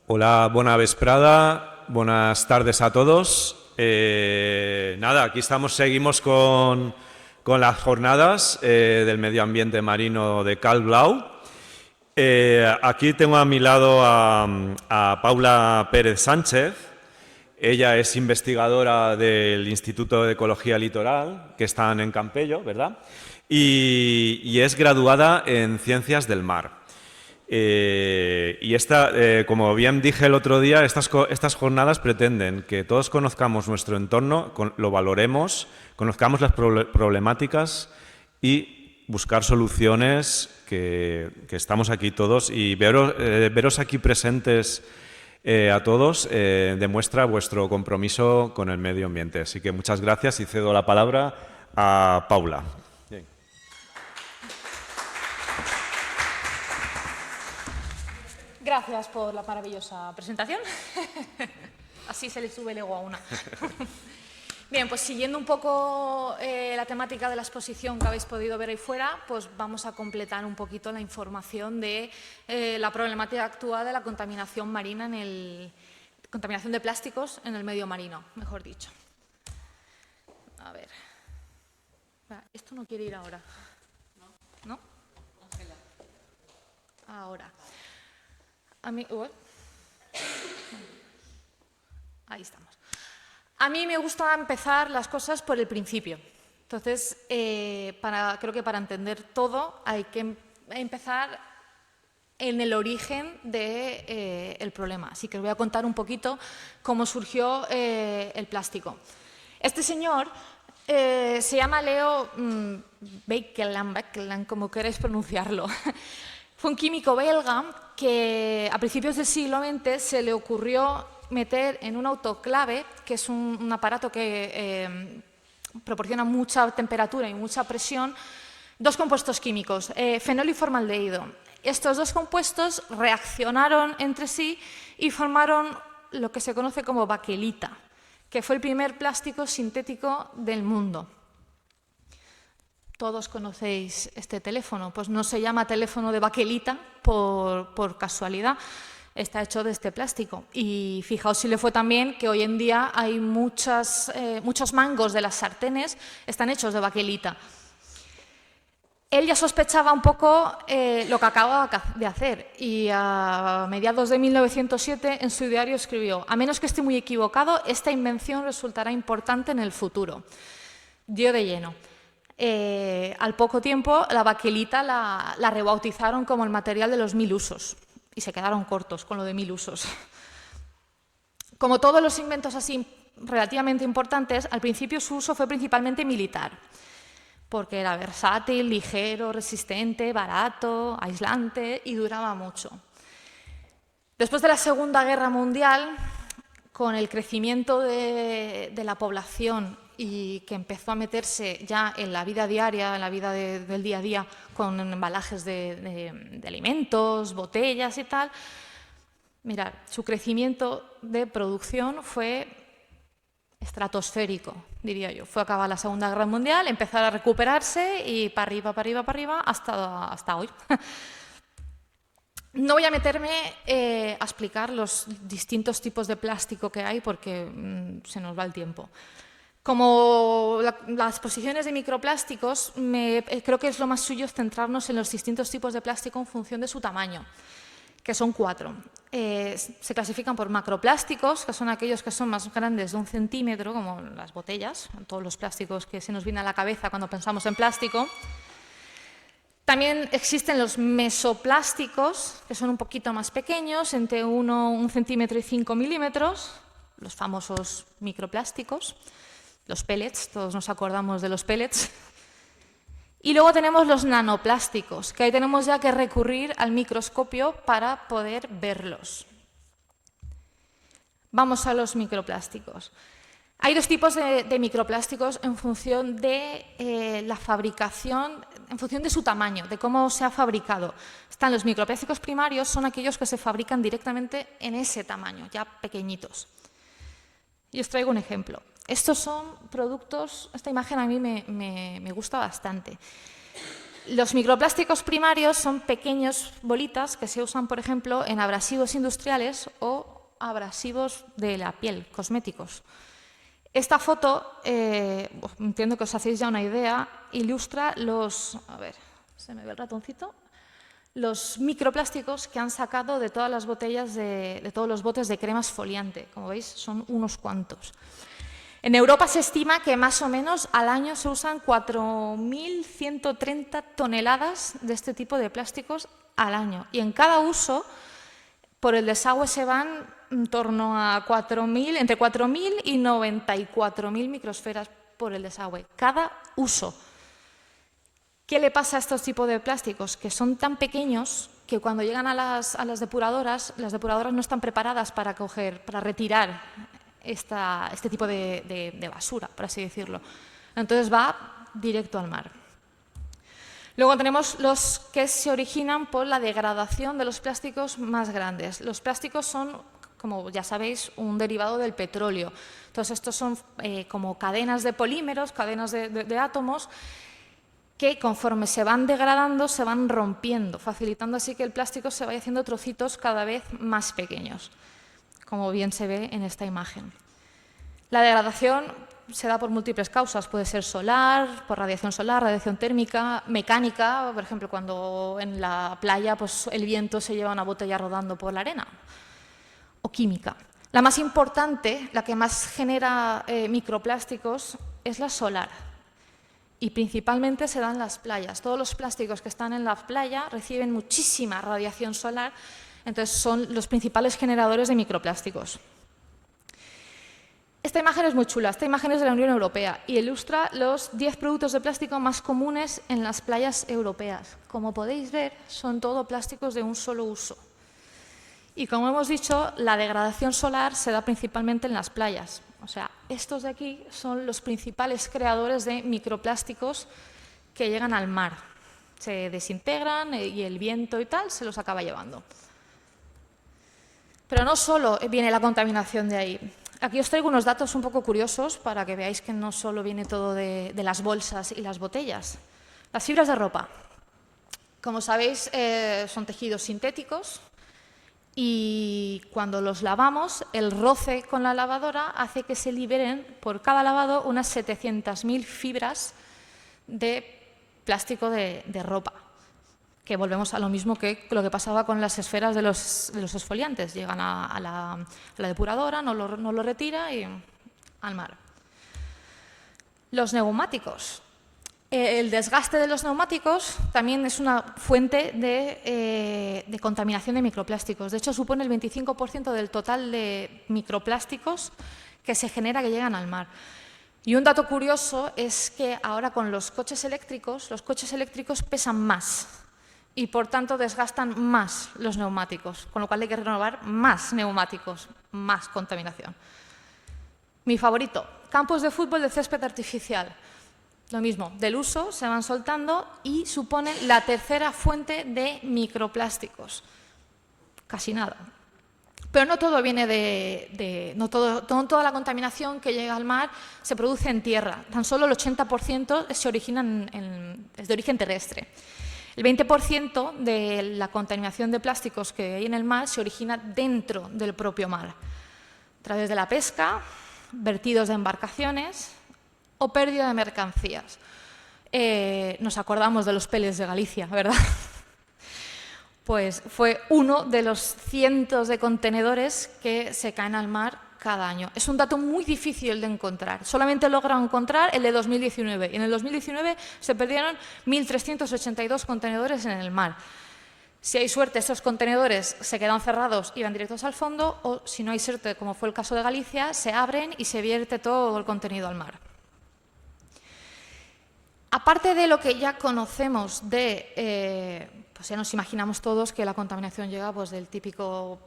Hola, bona vesprada, buenas tardes a todos. Nada, aquí seguimos con las jornadas del medio ambiente marino de Cal Blau. Aquí tengo a mi lado a Paula Pérez Sánchez. Ella es investigadora del Instituto de Ecología Litoral, que están en Campello, ¿verdad? Y es graduada en Ciencias del Mar. Como bien dije el otro día, estas jornadas pretenden que todos conozcamos nuestro entorno, lo valoremos, conozcamos las problemáticas y buscar soluciones, que estamos aquí todos, y veros aquí presentes a todos demuestra vuestro compromiso con el medio ambiente. Así que muchas gracias y cedo la palabra a Paula. Gracias por la maravillosa presentación. Así se le sube el ego a una. Bien, pues siguiendo un poco la temática de la exposición que habéis podido ver ahí fuera, pues vamos a completar un poquito la información de la problemática actual de la contaminación marina contaminación de plásticos en el medio marino, mejor dicho. A ver. Esto no quiere ir ahora. ¿No? Ahora. Ahí estamos. A mí me gusta empezar las cosas por el principio. Entonces, creo que para entender todo hay que empezar en el origen del problema. Así que os voy a contar un poquito cómo surgió el plástico. Este señor se llama Leo Baekeland, como queréis pronunciarlo. Fue un químico belga que a principios del siglo XX se le ocurrió meter en un autoclave, que es un aparato que proporciona mucha temperatura y mucha presión, dos compuestos químicos, fenol y formaldehído. Estos dos compuestos reaccionaron entre sí y formaron lo que se conoce como baquelita, que fue el primer plástico sintético del mundo. Todos conocéis este teléfono, pues no se llama teléfono de baquelita por casualidad, está hecho de este plástico. Y fijaos si le fue también que hoy en día hay muchos mangos de las sartenes están hechos de baquelita. Él ya sospechaba un poco lo que acababa de hacer y a mediados de 1907 en su diario escribió: a menos que esté muy equivocado, esta invención resultará importante en el futuro. Dio de lleno. Al poco tiempo, la baquelita la rebautizaron como el material de los 1000 usos y se quedaron cortos con lo de 1000 usos. Como todos los inventos así relativamente importantes, al principio su uso fue principalmente militar, porque era versátil, ligero, resistente, barato, aislante y duraba mucho. Después de la Segunda Guerra Mundial, con el crecimiento de la población y que empezó a meterse ya en la vida diaria, en la vida del día a día, con embalajes de alimentos, botellas y tal, mirad, su crecimiento de producción fue estratosférico, diría yo. Fue acabar la Segunda Guerra Mundial, empezar a recuperarse y para arriba, para arriba, para arriba, hasta hoy. No voy a meterme a explicar los distintos tipos de plástico que hay porque se nos va el tiempo. Como las exposiciones de microplásticos, creo que es lo más suyo centrarnos en los distintos tipos de plástico en función de su tamaño, que son 4. Se clasifican por macroplásticos, que son aquellos que son más grandes de 1 centímetro, como las botellas, todos los plásticos que se nos vienen a la cabeza cuando pensamos en plástico. También existen los mesoplásticos, que son un poquito más pequeños, entre 1 centímetro y 5 milímetros, los famosos microplásticos. Los pellets, todos nos acordamos de los pellets. Y luego tenemos los nanoplásticos, que ahí tenemos ya que recurrir al microscopio para poder verlos. Vamos a los microplásticos. Hay dos tipos de microplásticos en función de la fabricación, en función de su tamaño, de cómo se ha fabricado. Están los microplásticos primarios, son aquellos que se fabrican directamente en ese tamaño, ya pequeñitos. Y os traigo un ejemplo. Estos son productos, esta imagen a mí me gusta bastante. Los microplásticos primarios son pequeños bolitas que se usan, por ejemplo, en abrasivos industriales o abrasivos de la piel, cosméticos. Esta foto, entiendo que os hacéis ya una idea, ilustra los... A ver, ¿se me ve el ratoncito? Los microplásticos que han sacado de todas las botellas, de todos los botes de crema exfoliante. Como veis, son unos cuantos. En Europa se estima que más o menos al año se usan 4.130 toneladas de este tipo de plásticos al año. Y en cada uso, por el desagüe se van en torno a entre 4.000 y 94.000 microsferas por el desagüe. Cada uso. ¿Qué le pasa a estos tipos de plásticos? Que son tan pequeños que cuando llegan a las depuradoras, las depuradoras no están preparadas para retirar este tipo de basura, por así decirlo. Entonces va directo al mar. Luego tenemos los que se originan por la degradación de los plásticos más grandes. Los plásticos son, como ya sabéis, un derivado del petróleo. Entonces estos son como cadenas de polímeros, cadenas de átomos, que conforme se van degradando se van rompiendo, facilitando así que el plástico se vaya haciendo trocitos cada vez más pequeños, como bien se ve en esta imagen. La degradación se da por múltiples causas, puede ser solar, por radiación solar, radiación térmica, mecánica, por ejemplo, cuando en la playa pues, el viento se lleva una botella rodando por la arena, o química. La más importante, la que más genera microplásticos, es la solar. Y principalmente se da en las playas. Todos los plásticos que están en la playa reciben muchísima radiación solar, entonces son los principales generadores de microplásticos. Esta imagen es muy chula, esta imagen es de la Unión Europea y ilustra los 10 productos de plástico más comunes en las playas europeas. Como podéis ver, son todo plásticos de un solo uso. Y como hemos dicho, la degradación solar se da principalmente en las playas. O sea, estos de aquí son los principales creadores de microplásticos que llegan al mar. Se desintegran y el viento y tal se los acaba llevando. Pero no solo viene la contaminación de ahí. Aquí os traigo unos datos un poco curiosos para que veáis que no solo viene todo de las bolsas y las botellas. Las fibras de ropa. Como sabéis, son tejidos sintéticos. Y cuando los lavamos, el roce con la lavadora hace que se liberen por cada lavado unas 700.000 fibras de plástico de ropa, que volvemos a lo mismo que lo que pasaba con las esferas de los exfoliantes. Llegan a la depuradora, no lo retira y al mar. Los neumáticos. El desgaste de los neumáticos también es una fuente de contaminación de microplásticos. De hecho, supone el 25% del total de microplásticos que se genera que llegan al mar. Y un dato curioso es que ahora con los coches eléctricos pesan más y, por tanto, desgastan más los neumáticos, con lo cual hay que renovar más neumáticos, más contaminación. Mi favorito, campos de fútbol de césped artificial. Lo mismo, del uso se van soltando y suponen la tercera fuente de microplásticos. Casi nada. Pero no todo viene no toda la contaminación que llega al mar se produce en tierra. Tan solo el 80% se origina es de origen terrestre. El 20% de la contaminación de plásticos que hay en el mar se origina dentro del propio mar, a través de la pesca, vertidos de embarcaciones o pérdida de mercancías. Nos acordamos de los peles de Galicia, ¿verdad? Pues fue uno de los cientos de contenedores que se caen al mar cada año. Es un dato muy difícil de encontrar. Solamente logran encontrar el de 2019. Y en el 2019 se perdieron 1.382 contenedores en el mar. Si hay suerte, estos contenedores se quedan cerrados y van directos al fondo, o si no hay suerte, como fue el caso de Galicia, se abren y se vierte todo el contenido al mar. Aparte de lo que ya conocemos pues ya nos imaginamos todos que la contaminación llega pues, del típico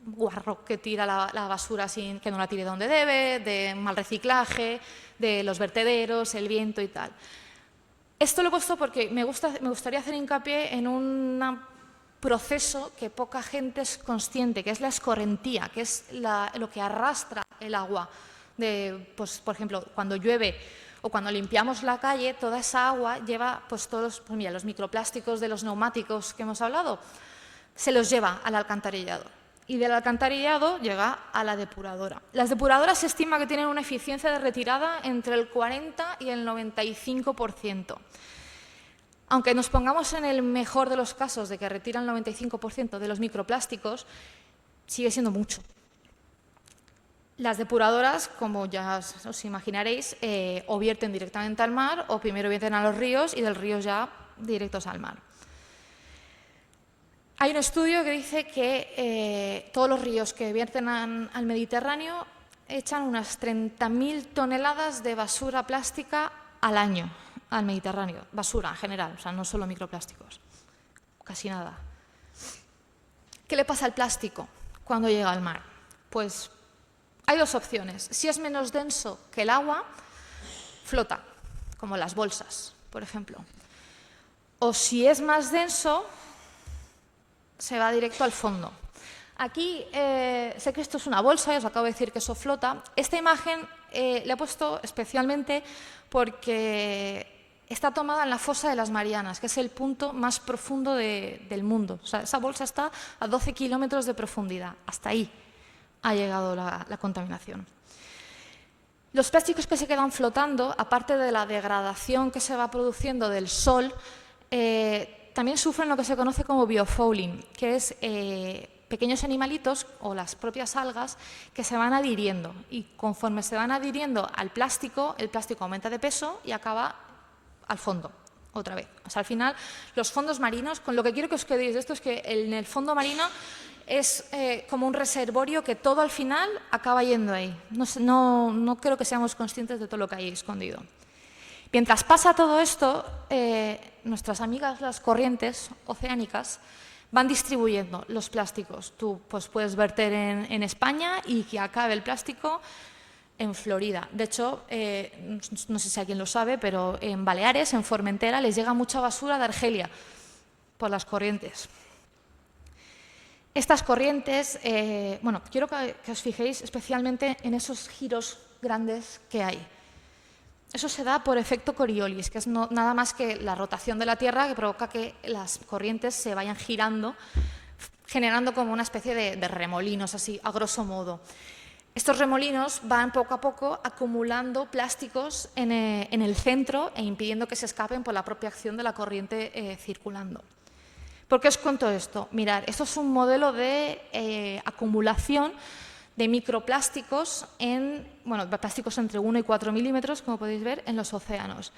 guarro que tira la basura sin que no la tire donde debe, de mal reciclaje, de los vertederos, el viento y tal. Esto lo he puesto porque me gustaría hacer hincapié en un proceso que poca gente es consciente, que es la escorrentía, que es lo que arrastra el agua. Pues, por ejemplo, cuando llueve O cuando limpiamos la calle, toda esa agua lleva pues, todos mira, los microplásticos de los neumáticos que hemos hablado, se los lleva al alcantarillado. Y del alcantarillado llega a la depuradora. Las depuradoras se estima que tienen una eficiencia de retirada entre el 40 y el 95%. Aunque nos pongamos en el mejor de los casos de que retiran el 95% de los microplásticos, sigue siendo mucho. Las depuradoras, como ya os imaginaréis, o vierten directamente al mar o primero vierten a los ríos y del río ya directos al mar. Hay un estudio que dice que todos los ríos que vierten al Mediterráneo echan unas 30.000 toneladas de basura plástica al año al Mediterráneo. Basura en general, o sea, no solo microplásticos, casi nada. ¿Qué le pasa al plástico cuando llega al mar? Pues hay dos opciones. Si es menos denso que el agua, flota, como las bolsas, por ejemplo. O si es más denso, se va directo al fondo. Aquí, sé que esto es una bolsa, y os acabo de decir que eso flota. Esta imagen la he puesto especialmente porque está tomada en la fosa de las Marianas, que es el punto más profundo del mundo. O sea, esa bolsa está a 12 kilómetros de profundidad. Hasta ahí ha llegado la contaminación. Los plásticos que se quedan flotando, aparte de la degradación que se va produciendo del sol, también sufren lo que se conoce como biofouling, que es pequeños animalitos o las propias algas que se van adhiriendo. Y conforme se van adhiriendo al plástico, el plástico aumenta de peso y acaba al fondo, otra vez. O sea, al final, los fondos marinos, con lo que quiero que os quedéis de esto es que en el fondo marino es como un reservorio que todo al final acaba yendo ahí. No creo que seamos conscientes de todo lo que hay escondido. Mientras pasa todo esto, nuestras amigas las corrientes oceánicas van distribuyendo los plásticos. Tú pues, puedes verter en España y que acabe el plástico en Florida. De hecho, no sé si alguien lo sabe, pero en Baleares, en Formentera, les llega mucha basura de Argelia por las corrientes. Estas corrientes, bueno, quiero que os fijéis especialmente en esos giros grandes que hay. Eso se da por efecto Coriolis, que es nada más que la rotación de la Tierra que provoca que las corrientes se vayan girando, generando como una especie de remolinos, así, a grosso modo. Estos remolinos van poco a poco acumulando plásticos en el centro e impidiendo que se escapen por la propia acción de la corriente circulando. ¿Por qué os cuento esto? Mirad, esto es un modelo de acumulación de microplásticos plásticos entre 1 y 4 milímetros, como podéis ver, en los océanos.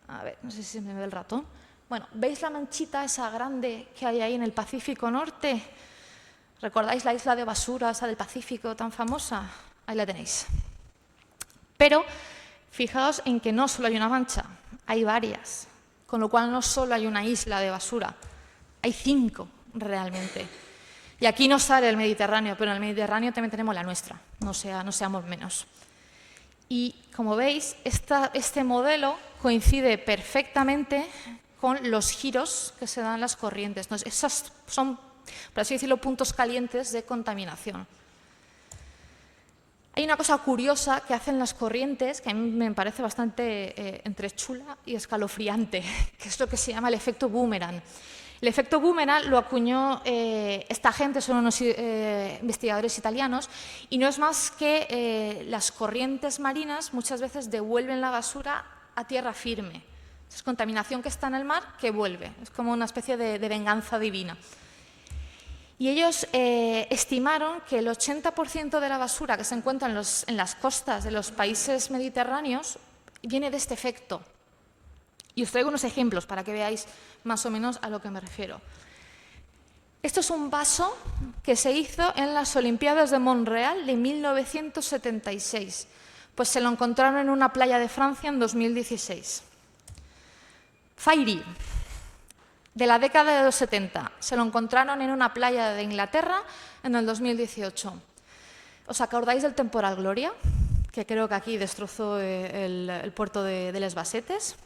A ver, no sé si se me ve el ratón. Bueno, ¿veis la manchita esa grande que hay ahí en el Pacífico Norte? ¿Recordáis la isla de basura, esa del Pacífico tan famosa? Ahí la tenéis. Pero fijaos en que no solo hay una mancha, hay varias. Con lo cual no solo hay una isla de basura, hay 5 realmente. Y aquí no sale el Mediterráneo, pero en el Mediterráneo también tenemos la nuestra, no seamos menos. Y como veis, este modelo coincide perfectamente con los giros que se dan en las corrientes. Entonces, esos son, por así decirlo, puntos calientes de contaminación. Hay una cosa curiosa que hacen las corrientes, que a mí me parece bastante entre chula y escalofriante, que es lo que se llama el efecto boomerang. El efecto boomerang lo acuñó esta gente, son unos investigadores italianos, y no es más que las corrientes marinas muchas veces devuelven la basura a tierra firme. Es contaminación que está en el mar que vuelve, es como una especie de venganza divina. Y ellos estimaron que el 80% de la basura que se encuentra en las costas de los países mediterráneos viene de este efecto. Y os traigo unos ejemplos para que veáis más o menos a lo que me refiero. Esto es un vaso que se hizo en las Olimpiadas de Montreal de 1976. Pues se lo encontraron en una playa de Francia en 2016. Fairy, de la década de los 70. Se lo encontraron en una playa de Inglaterra en el 2018. ¿Os acordáis del temporal Gloria? Que creo que aquí destrozó el puerto de Les Basetes.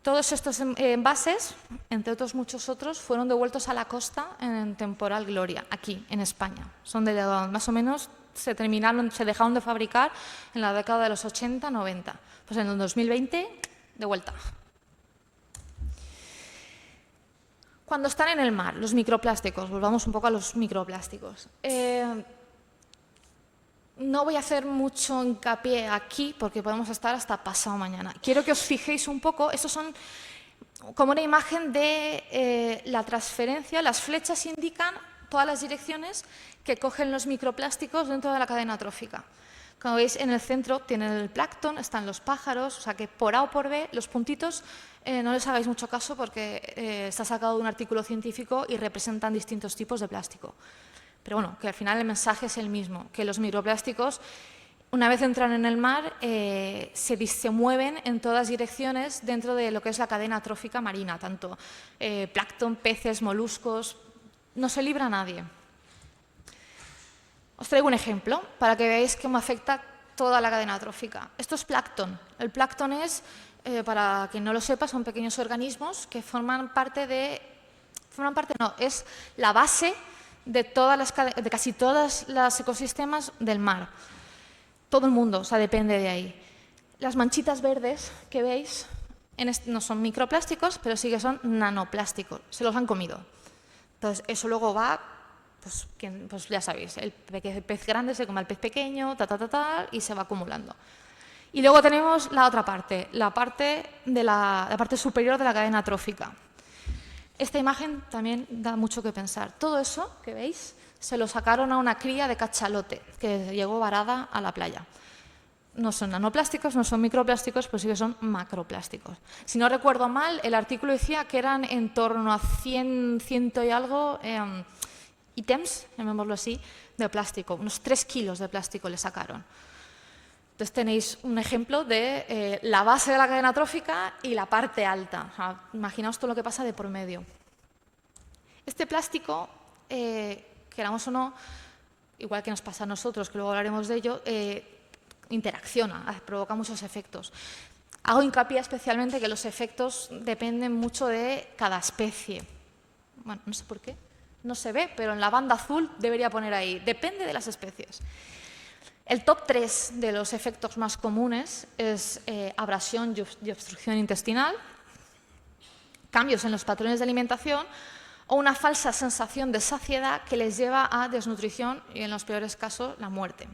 Todos estos envases, entre otros muchos otros, fueron devueltos a la costa en temporal Gloria, aquí, en España. Son de más o menos se dejaron de fabricar en la década de los 80, 90. Pues en el 2020, de vuelta. Cuando están en el mar, los microplásticos, volvamos un poco a los microplásticos. No voy a hacer mucho hincapié aquí porque podemos estar hasta pasado mañana. Quiero que os fijéis un poco, estos son como una imagen de la transferencia, las flechas indican todas las direcciones que cogen los microplásticos dentro de la cadena trófica. Como veis, en el centro tienen el plancton, están los pájaros, o sea que por A o por B, los puntitos, no les hagáis mucho caso porque está sacado de un artículo científico y representan distintos tipos de plástico. Pero bueno, que al final el mensaje es el mismo, que los microplásticos, una vez entran en el mar, se mueven en todas direcciones dentro de lo que es la cadena trófica marina, tanto plancton, peces, moluscos, no se libra a nadie. Os traigo un ejemplo para que veáis cómo afecta toda la cadena trófica. Esto es plancton. El plancton es, para quien no lo sepa, son pequeños organismos que es la base de casi todos los ecosistemas del mar. Todo el mundo, o sea, depende de ahí. Las manchitas verdes que veis no son microplásticos, pero sí que son nanoplásticos. Se los han comido. Entonces, eso luego va, pues ya sabéis, el pez grande se come al pez pequeño, y se va acumulando. Y luego tenemos la otra parte, la parte superior de la cadena trófica. Esta imagen también da mucho que pensar. Todo eso que veis se lo sacaron a una cría de cachalote que llegó varada a la playa. No son nanoplásticos, no son microplásticos, pero sí que son macroplásticos. Si no recuerdo mal, el artículo decía que eran en torno a 100 y algo ítems, llamémoslo así, de plástico. Unos 3 kilos de plástico le sacaron. Entonces tenéis un ejemplo de la base de la cadena trófica y la parte alta. O sea, imaginaos todo lo que pasa de por medio. Este plástico, queramos o no, igual que nos pasa a nosotros, que luego hablaremos de ello, interacciona, provoca muchos efectos. Hago hincapié especialmente que los efectos dependen mucho de cada especie. Bueno, no sé por qué, no se ve, pero en la banda azul debería poner ahí, depende de las especies. El top 3 de los efectos más comunes es abrasión y obstrucción intestinal, cambios en los patrones de alimentación o una falsa sensación de saciedad que les lleva a desnutrición y, en los peores casos, la muerte,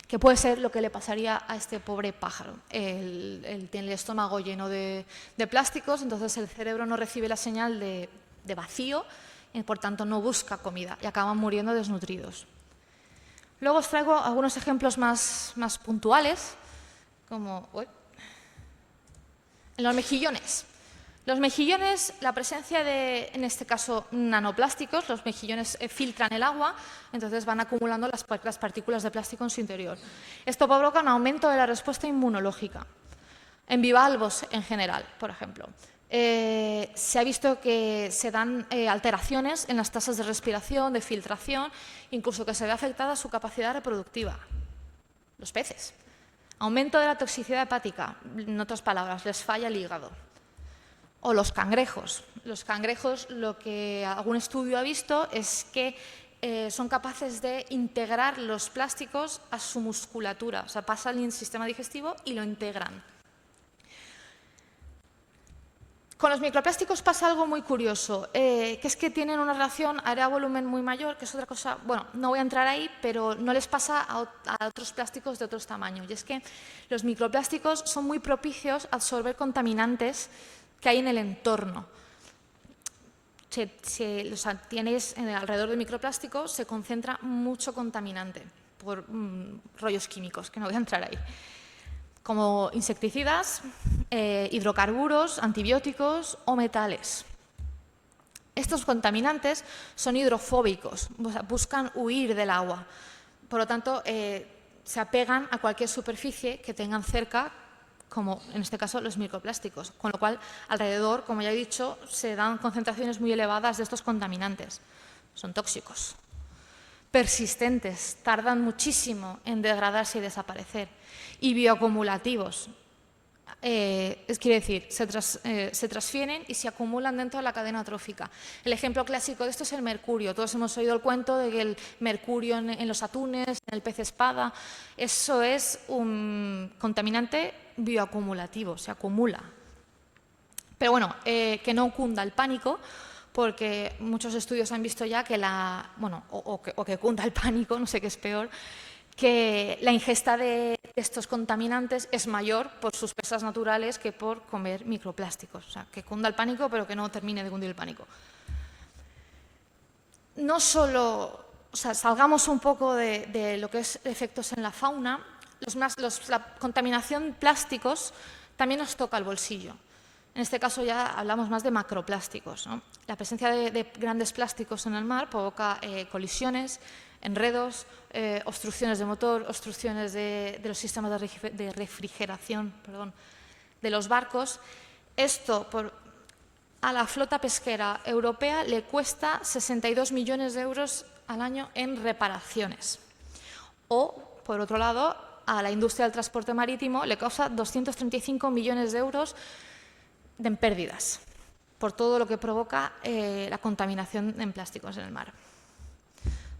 que puede ser lo que le pasaría a este pobre pájaro. Él tiene el estómago lleno de plásticos, entonces el cerebro no recibe la señal de vacío y, por tanto, no busca comida y acaban muriendo desnutridos. Luego os traigo algunos ejemplos más puntuales, como en los mejillones. Los mejillones, la presencia de, en este caso, nanoplásticos, los mejillones filtran el agua, entonces van acumulando las partículas de plástico en su interior. Esto provoca un aumento de la respuesta inmunológica, en bivalvos en general, por ejemplo. Se ha visto que se dan alteraciones en las tasas de respiración, de filtración, incluso que se ve afectada su capacidad reproductiva. Los peces. Aumento de la toxicidad hepática, en otras palabras, les falla el hígado. O los cangrejos. Los cangrejos, lo que algún estudio ha visto es que son capaces de integrar los plásticos a su musculatura, o sea, pasan al sistema digestivo y lo integran. Con los microplásticos pasa algo muy curioso, que es que tienen una relación área-volumen muy mayor, que es otra cosa, bueno, no voy a entrar ahí, pero no les pasa a otros plásticos de otros tamaños. Y es que los microplásticos son muy propicios a absorber contaminantes que hay en el entorno. Tienes alrededor del microplástico se concentra mucho contaminante por rollos químicos, que no voy a entrar ahí, como insecticidas, hidrocarburos, antibióticos o metales. Estos contaminantes son hidrofóbicos, buscan huir del agua. Por lo tanto, se apegan a cualquier superficie que tengan cerca, como en este caso los microplásticos, con lo cual alrededor, como ya he dicho, se dan concentraciones muy elevadas de estos contaminantes. Son tóxicos, persistentes, tardan muchísimo en degradarse y desaparecer, y bioacumulativos. quiere decir, se transfieren y se acumulan dentro de la cadena trófica. El ejemplo clásico de esto es el mercurio. Todos hemos oído el cuento de que el mercurio en los atunes, en el pez espada, eso es un contaminante bioacumulativo, se acumula. Pero bueno, que no cunda el pánico, porque muchos estudios han visto ya que que cunda el pánico, no sé qué es peor, que la ingesta de estos contaminantes es mayor por sus presas naturales que por comer microplásticos. O sea, que cunda el pánico, pero que no termine de cundir el pánico. No solo, salgamos un poco de lo que es efectos en la fauna, la contaminación plásticos también nos toca el bolsillo. En este caso ya hablamos más de macroplásticos, ¿no? La presencia de grandes plásticos en el mar provoca colisiones, enredos, obstrucciones de motor, obstrucciones de los sistemas de refrigeración de los barcos. Esto a la flota pesquera europea le cuesta 62 millones de euros al año en reparaciones. O, por otro lado, a la industria del transporte marítimo le causa 235 millones de euros en pérdidas por todo lo que provoca la contaminación en plásticos en el mar.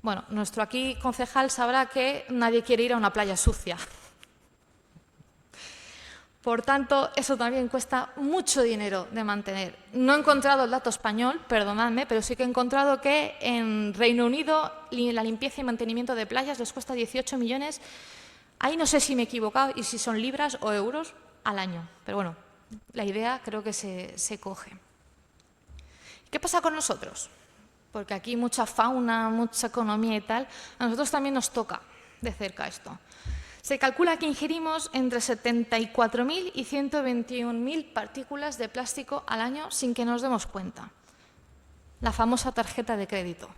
Bueno, nuestro aquí concejal sabrá que nadie quiere ir a una playa sucia. Por tanto, eso también cuesta mucho dinero de mantener. No he encontrado el dato español, perdonadme, pero sí que he encontrado que en Reino Unido la limpieza y mantenimiento de playas les cuesta 18 millones. Ahí no sé si me he equivocado y si son libras o euros al año, pero bueno, la idea creo que se coge. ¿Qué pasa con nosotros? Porque aquí mucha fauna, mucha economía y tal, a nosotros también nos toca de cerca esto. Se calcula que ingerimos entre 74.000 y 121.000 partículas de plástico al año sin que nos demos cuenta. La famosa tarjeta de crédito.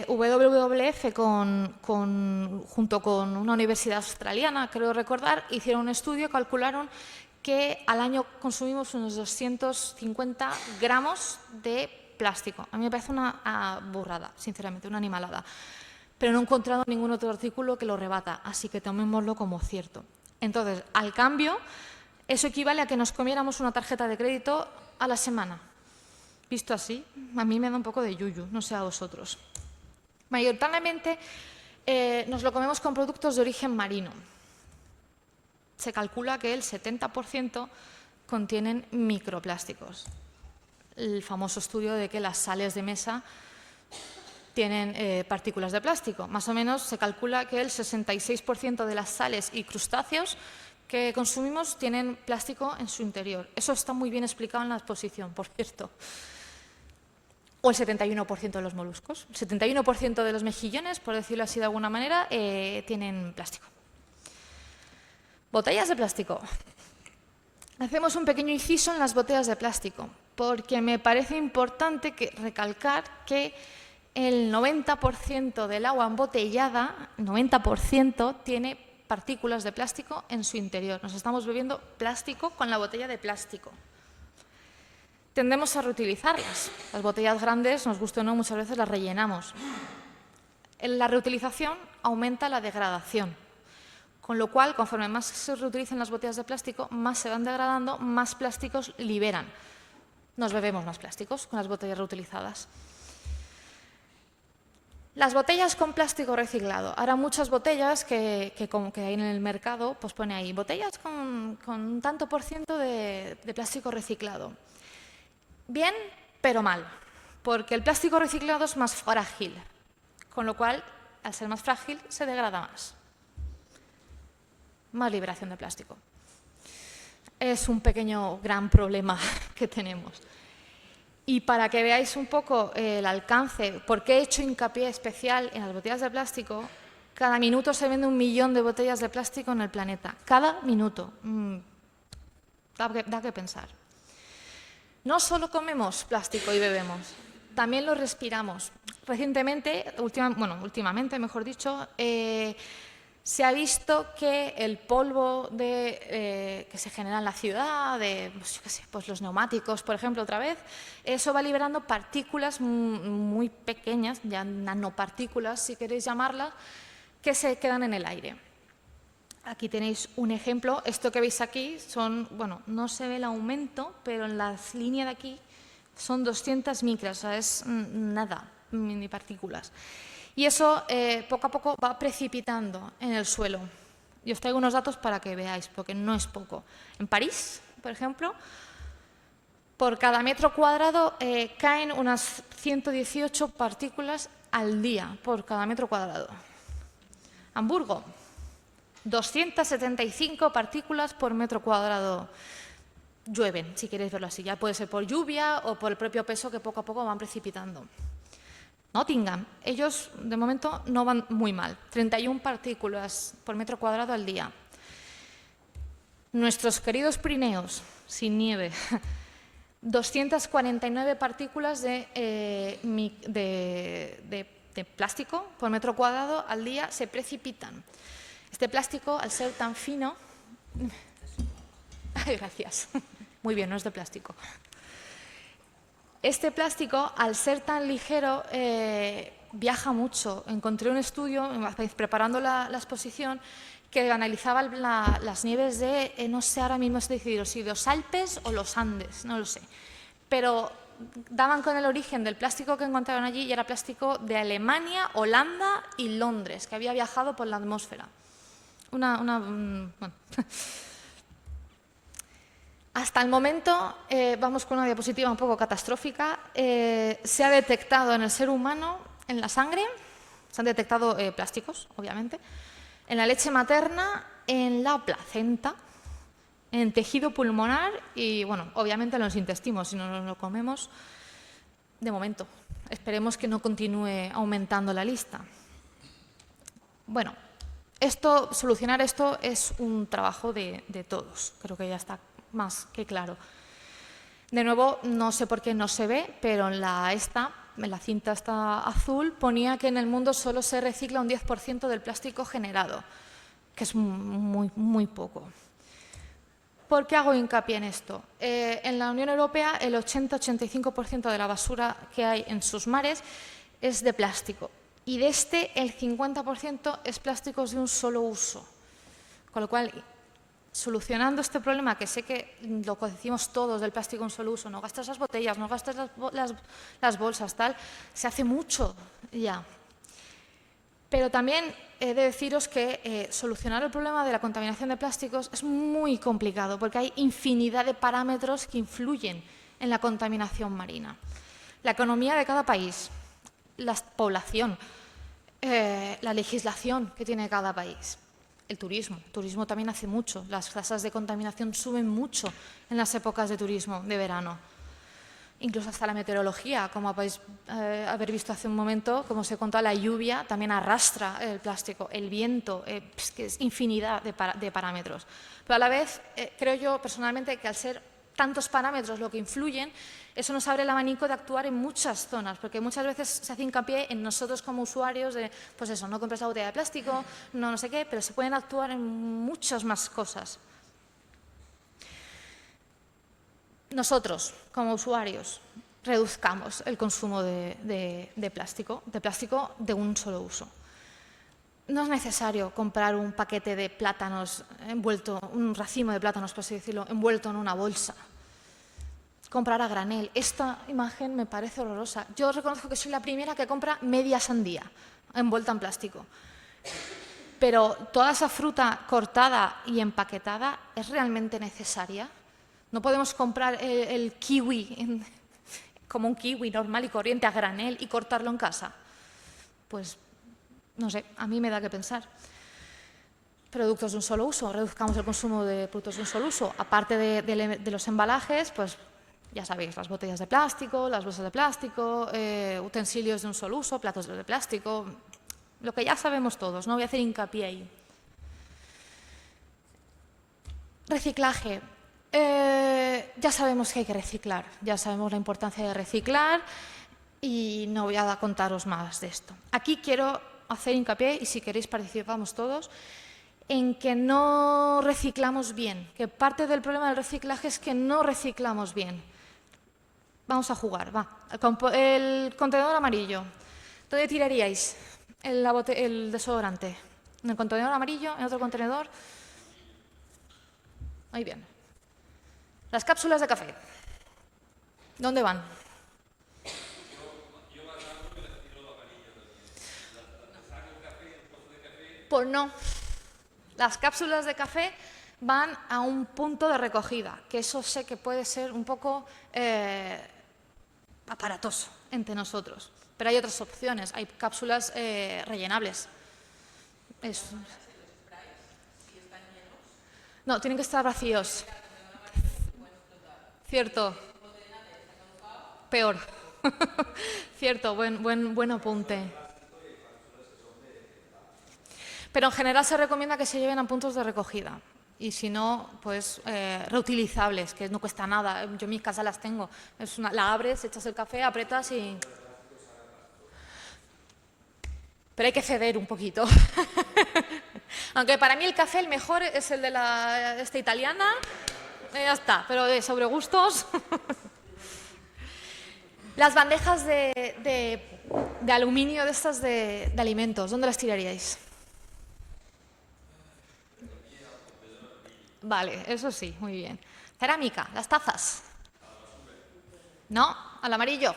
WWF, junto con una universidad australiana, creo recordar, hicieron un estudio, calcularon que al año consumimos unos 250 gramos de plástico. A mí me parece una burrada, sinceramente, una animalada. Pero no he encontrado ningún otro artículo que lo rebata, así que tomémoslo como cierto. Entonces, al cambio, eso equivale a que nos comiéramos una tarjeta de crédito a la semana. Visto así, a mí me da un poco de yuyu, no sé a vosotros. Mayoritariamente nos lo comemos con productos de origen marino. Se calcula que el 70% contienen microplásticos. El famoso estudio de que las sales de mesa tienen partículas de plástico. Más o menos se calcula que el 66% de las sales y crustáceos que consumimos tienen plástico en su interior. Eso está muy bien explicado en la exposición, por cierto. O el 71% de los moluscos. El 71% de los mejillones, por decirlo así de alguna manera, tienen plástico. Botellas de plástico. Hacemos un pequeño inciso en las botellas de plástico, porque me parece importante recalcar que el 90% del agua embotellada, 90%, tiene partículas de plástico en su interior. Nos estamos bebiendo plástico con la botella de plástico. Tendemos a reutilizarlas. Las botellas grandes, nos guste o no, muchas veces las rellenamos. La reutilización aumenta la degradación, con lo cual, conforme más se reutilizan las botellas de plástico, más se van degradando, más plásticos liberan. Nos bebemos más plásticos con las botellas reutilizadas. Las botellas con plástico reciclado. Ahora muchas botellas que hay en el mercado, pues pone ahí, botellas con un tanto por ciento de plástico reciclado. Bien, pero mal, porque el plástico reciclado es más frágil, con lo cual, al ser más frágil, se degrada más. Más liberación de plástico. Es un pequeño gran problema que tenemos. Y para que veáis un poco el alcance, por qué he hecho hincapié especial en las botellas de plástico, cada minuto se vende 1 millón de botellas de plástico en el planeta. Cada minuto. Da que pensar. No solo comemos plástico y bebemos, también lo respiramos. Recientemente, últimamente, mejor dicho, se ha visto que el polvo que se genera en la ciudad, pues los neumáticos, por ejemplo, otra vez, eso va liberando partículas muy pequeñas, ya nanopartículas, si queréis llamarlas, que se quedan en el aire. Aquí tenéis un ejemplo. Esto que veis aquí son, bueno, no se ve el aumento, pero en la línea de aquí son 200 micras, o sea, es nada, mini partículas. Y eso poco a poco va precipitando en el suelo. Y os traigo unos datos para que veáis, porque no es poco. En París, por ejemplo, por cada metro cuadrado caen unas 118 partículas al día, por cada metro cuadrado. Hamburgo, 275 partículas por metro cuadrado llueven, si queréis verlo así. Ya puede ser por lluvia o por el propio peso que poco a poco van precipitando. Nottingham, ellos de momento no van muy mal, 31 partículas por metro cuadrado al día. Nuestros queridos Pirineos, sin nieve, 249 partículas de plástico por metro cuadrado al día se precipitan. Este plástico, al ser tan fino... Ay, gracias. Muy bien, no es de plástico. Este plástico, al ser tan ligero, viaja mucho. Encontré un estudio, preparando la exposición, que analizaba las nieves de, no sé ahora mismo estoy decidido, si los Alpes o los Andes, no lo sé. Pero daban con el origen del plástico que encontraron allí y era plástico de Alemania, Holanda y Londres, que había viajado por la atmósfera. Bueno. Hasta el momento, vamos con una diapositiva un poco catastrófica, se ha detectado en el ser humano, en la sangre, se han detectado plásticos, obviamente, en la leche materna, en la placenta, en tejido pulmonar y, bueno, obviamente en los intestinos, si no nos lo comemos, de momento. Esperemos que no continúe aumentando la lista. Bueno, solucionar esto es un trabajo de todos, creo que ya está más que claro. De nuevo, no sé por qué no se ve, pero en la cinta esta azul ponía que en el mundo solo se recicla un 10% del plástico generado, que es muy poco. ¿Por qué hago hincapié en esto? En la Unión Europea el 80-85% de la basura que hay en sus mares es de plástico y de el 50% es plásticos de un solo uso. Con lo cual, solucionando este problema, que sé que lo decimos todos del plástico de un solo uso, no gastes las botellas, no gastes las bolsas, tal, se hace mucho ya. Pero también he de deciros que solucionar el problema de la contaminación de plásticos es muy complicado porque hay infinidad de parámetros que influyen en la contaminación marina. La economía de cada país, la población, la legislación que tiene cada país, el turismo también hace mucho, las tasas de contaminación suben mucho en las épocas de turismo de verano. Incluso hasta la meteorología, como podéis haber visto hace un momento, como os he contado, la lluvia también arrastra el plástico, el viento, que es infinidad de parámetros. Pero a la vez, creo yo personalmente que al ser tantos parámetros lo que influyen, eso nos abre el abanico de actuar en muchas zonas, porque muchas veces se hace hincapié en nosotros como usuarios de, pues eso, no compres la botella de plástico, no sé qué, pero se pueden actuar en muchas más cosas. Nosotros, como usuarios, reduzcamos el consumo de plástico de un solo uso. No es necesario comprar un paquete de plátanos envuelto, un racimo de plátanos, por así decirlo, envuelto en una bolsa. Comprar a granel. Esta imagen me parece horrorosa. Yo reconozco que soy la primera que compra media sandía envuelta en plástico. Pero toda esa fruta cortada y empaquetada, ¿es realmente necesaria? No podemos comprar el kiwi como un kiwi normal y corriente a granel y cortarlo en casa. Pues, no sé, a mí me da que pensar. Productos de un solo uso, reduzcamos el consumo de productos de un solo uso. Aparte de los embalajes, pues ya sabéis, las botellas de plástico, las bolsas de plástico, utensilios de un solo uso, platos de plástico, lo que ya sabemos todos, no voy a hacer hincapié ahí. Reciclaje. Ya sabemos que hay que reciclar, ya sabemos la importancia de reciclar y no voy a contaros más de esto. Aquí quiero hacer hincapié, y si queréis participamos todos, en que no reciclamos bien, que parte del problema del reciclaje es que no reciclamos bien. Vamos a jugar, va. El contenedor amarillo, ¿dónde tiraríais el desodorante? En el contenedor amarillo, en otro contenedor. Ahí bien. Las cápsulas de café. ¿Dónde van? Pues no. Las cápsulas de café van a un punto de recogida, que eso sé que puede ser un poco aparatoso entre nosotros. Pero hay otras opciones, hay cápsulas rellenables. No, tienen que estar vacíos. Cierto. Peor. Cierto, buen apunte. Pero en general se recomienda que se lleven a puntos de recogida. Y si no, pues reutilizables, que no cuesta nada. Yo en mi casa las tengo. La abres, echas el café, aprietas y... Pero hay que ceder un poquito. Aunque para mí el café el mejor es el de esta italiana. Ya está, pero sobre gustos. Las bandejas de aluminio de estas de alimentos, ¿dónde las tiraríais? Vale, eso sí, muy bien. Cerámica, las tazas. ¿No? Al amarillo.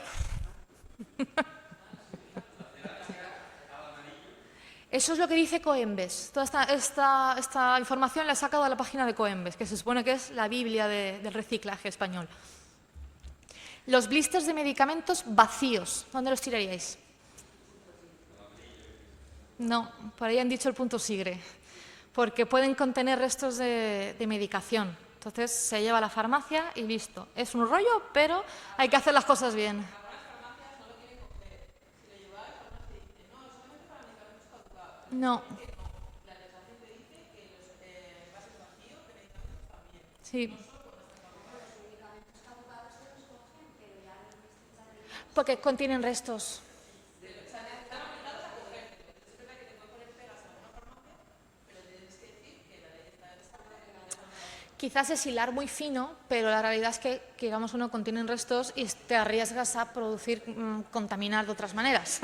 Eso es lo que dice Coembes. Toda esta información la he sacado de la página de Coembes, que se supone que es la Biblia del reciclaje español. Los blisters de medicamentos vacíos, ¿dónde los tiraríais? No, por ahí han dicho el punto sigre, porque pueden contener restos de medicación. Entonces se lleva a la farmacia y listo. Es un rollo, pero hay que hacer las cosas bien. No. Sí. Porque contienen restos. Quizás es hilar muy fino, pero la realidad es que digamos, uno contienen restos y te arriesgas a producir, contaminar de otras maneras.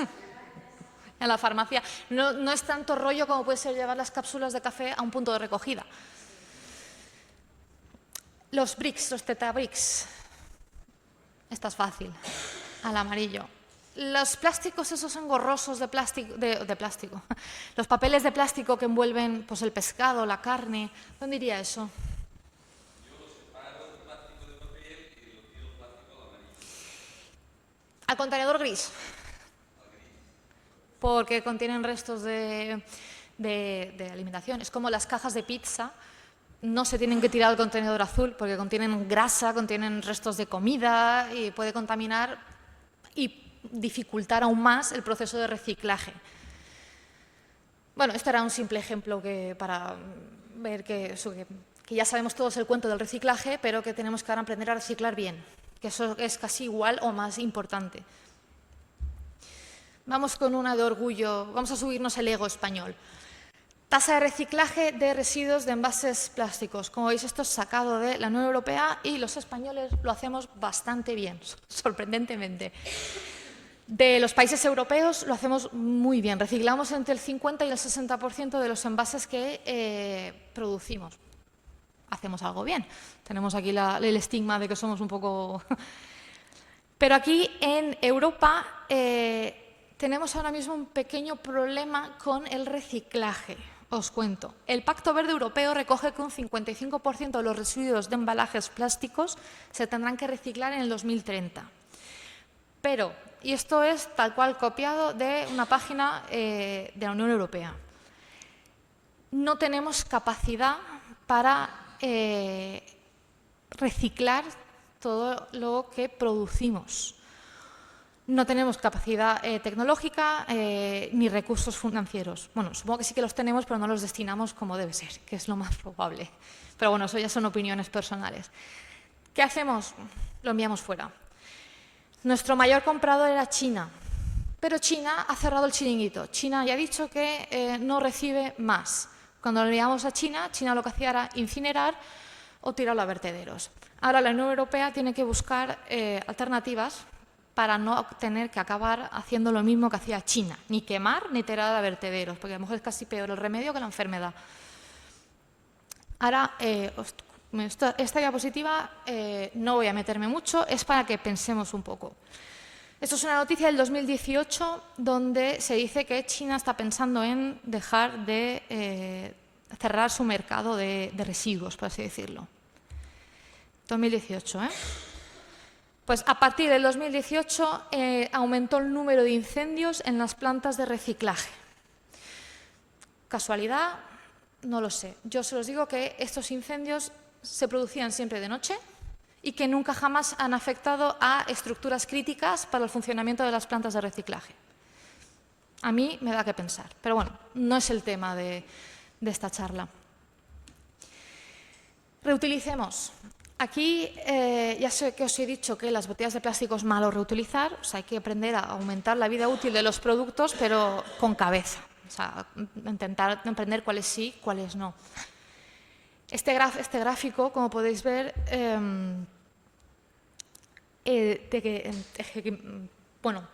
En la farmacia no es tanto rollo como puede ser llevar las cápsulas de café a un punto de recogida. Los bricks, los tetabricks. Esta es fácil, al amarillo. Los plásticos esos engorrosos de plástico. Los papeles de plástico que envuelven pues, el pescado, la carne. ¿Dónde iría eso? Al contenedor gris. Porque contienen restos de alimentación. Es como las cajas de pizza. No se tienen que tirar al contenedor azul porque contienen grasa, contienen restos de comida y puede contaminar y dificultar aún más el proceso de reciclaje. Bueno, este era un simple ejemplo para ver que ya sabemos todos el cuento del reciclaje, pero que tenemos que ahora aprender a reciclar bien, que eso es casi igual o más importante. Vamos con una de orgullo, vamos a subirnos el ego español. Tasa de reciclaje de residuos de envases plásticos. Como veis, esto es sacado de la Unión Europea y los españoles lo hacemos bastante bien, sorprendentemente. De los países europeos lo hacemos muy bien. Reciclamos entre el 50 y el 60% de los envases que producimos. Hacemos algo bien. Tenemos aquí el estigma de que somos un poco... Pero aquí en Europa tenemos ahora mismo un pequeño problema con el reciclaje. Os cuento. El Pacto Verde Europeo recoge que un 55% de los residuos de embalajes plásticos se tendrán que reciclar en el 2030. Pero, y esto es tal cual copiado de una página de la Unión Europea, no tenemos capacidad para reciclar todo lo que producimos. No tenemos capacidad tecnológica ni recursos financieros. Bueno, supongo que sí que los tenemos, pero no los destinamos como debe ser, que es lo más probable. Pero bueno, eso ya son opiniones personales. ¿Qué hacemos? Lo enviamos fuera. Nuestro mayor comprador era China, pero China ha cerrado el chiringuito. China ya ha dicho que no recibe más. Cuando lo enviamos a China, China lo que hacía era incinerar o tirarlo a vertederos. Ahora la Unión Europea tiene que buscar alternativas para no tener que acabar haciendo lo mismo que hacía China, ni quemar ni tirar a vertederos, porque a lo mejor es casi peor el remedio que la enfermedad. Ahora, esta diapositiva no voy a meterme mucho, es para que pensemos un poco. Esto es una noticia del 2018 donde se dice que China está pensando en dejar de cerrar su mercado de residuos, por así decirlo. 2018, ¿eh? Pues a partir del 2018 aumentó el número de incendios en las plantas de reciclaje. ¿Casualidad? No lo sé. Yo se los digo que estos incendios se producían siempre de noche y que nunca jamás han afectado a estructuras críticas para el funcionamiento de las plantas de reciclaje. A mí me da que pensar, pero bueno, no es el tema de esta charla. Reutilicemos. Aquí ya sé que os he dicho que las botellas de plástico es malo reutilizar, o sea, hay que aprender a aumentar la vida útil de los productos, pero con cabeza. O sea, intentar aprender cuáles sí, cuáles no. Este gráfico, como podéis ver,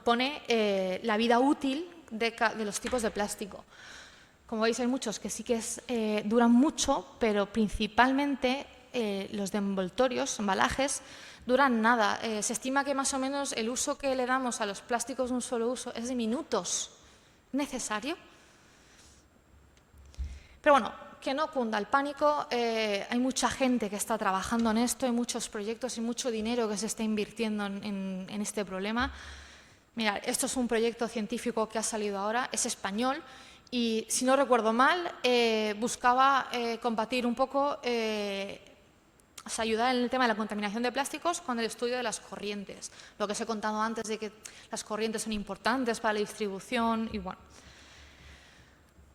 pone la vida útil de los tipos de plástico. Como veis, hay muchos que sí que duran mucho, pero principalmente los de envoltorios, embalajes, duran nada. Se estima que más o menos el uso que le damos a los plásticos de un solo uso es de minutos. ¿Necesario? Pero bueno, que no cunda el pánico. Hay mucha gente que está trabajando en esto, hay muchos proyectos y mucho dinero que se está invirtiendo en este problema. Mirad, esto es un proyecto científico que ha salido ahora, es español. Y, si no recuerdo mal, buscaba combatir un poco, ayudar en el tema de la contaminación de plásticos con el estudio de las corrientes. Lo que os he contado antes de que las corrientes son importantes para la distribución y bueno.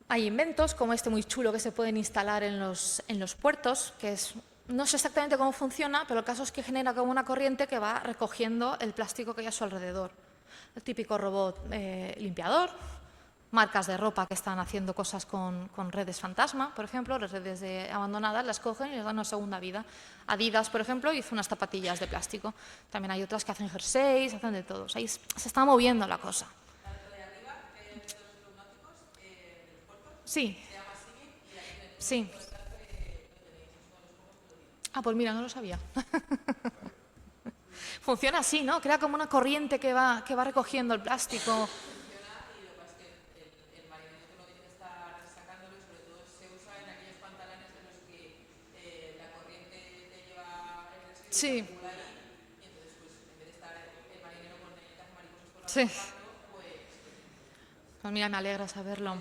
Hay inventos como este muy chulo que se pueden instalar en los puertos, que no sé exactamente cómo funciona, pero el caso es que genera como una corriente que va recogiendo el plástico que hay a su alrededor. El típico robot limpiador. Marcas de ropa que están haciendo cosas con redes fantasma, por ejemplo, las redes abandonadas las cogen y les dan una segunda vida. Adidas, por ejemplo, hizo unas zapatillas de plástico. También hay otras que hacen jerseys, hacen de todo. Ahí se está moviendo la cosa. Sí. Sí. Ah, pues mira, no lo sabía. Funciona así, ¿no? Crea como una corriente que va recogiendo el plástico. Sí. Sí. Pues mira, me alegra saberlo.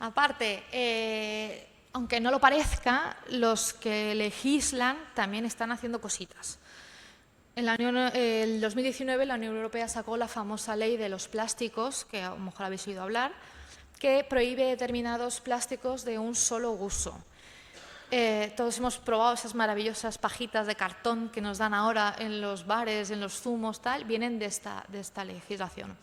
Aparte, aunque no lo parezca, los que legislan también están haciendo cositas. En el 2019 la Unión Europea sacó la famosa ley de los plásticos, que a lo mejor habéis oído hablar, que prohíbe determinados plásticos de un solo uso. Todos hemos probado esas maravillosas pajitas de cartón que nos dan ahora en los bares, en los zumos, tal, vienen de esta legislación.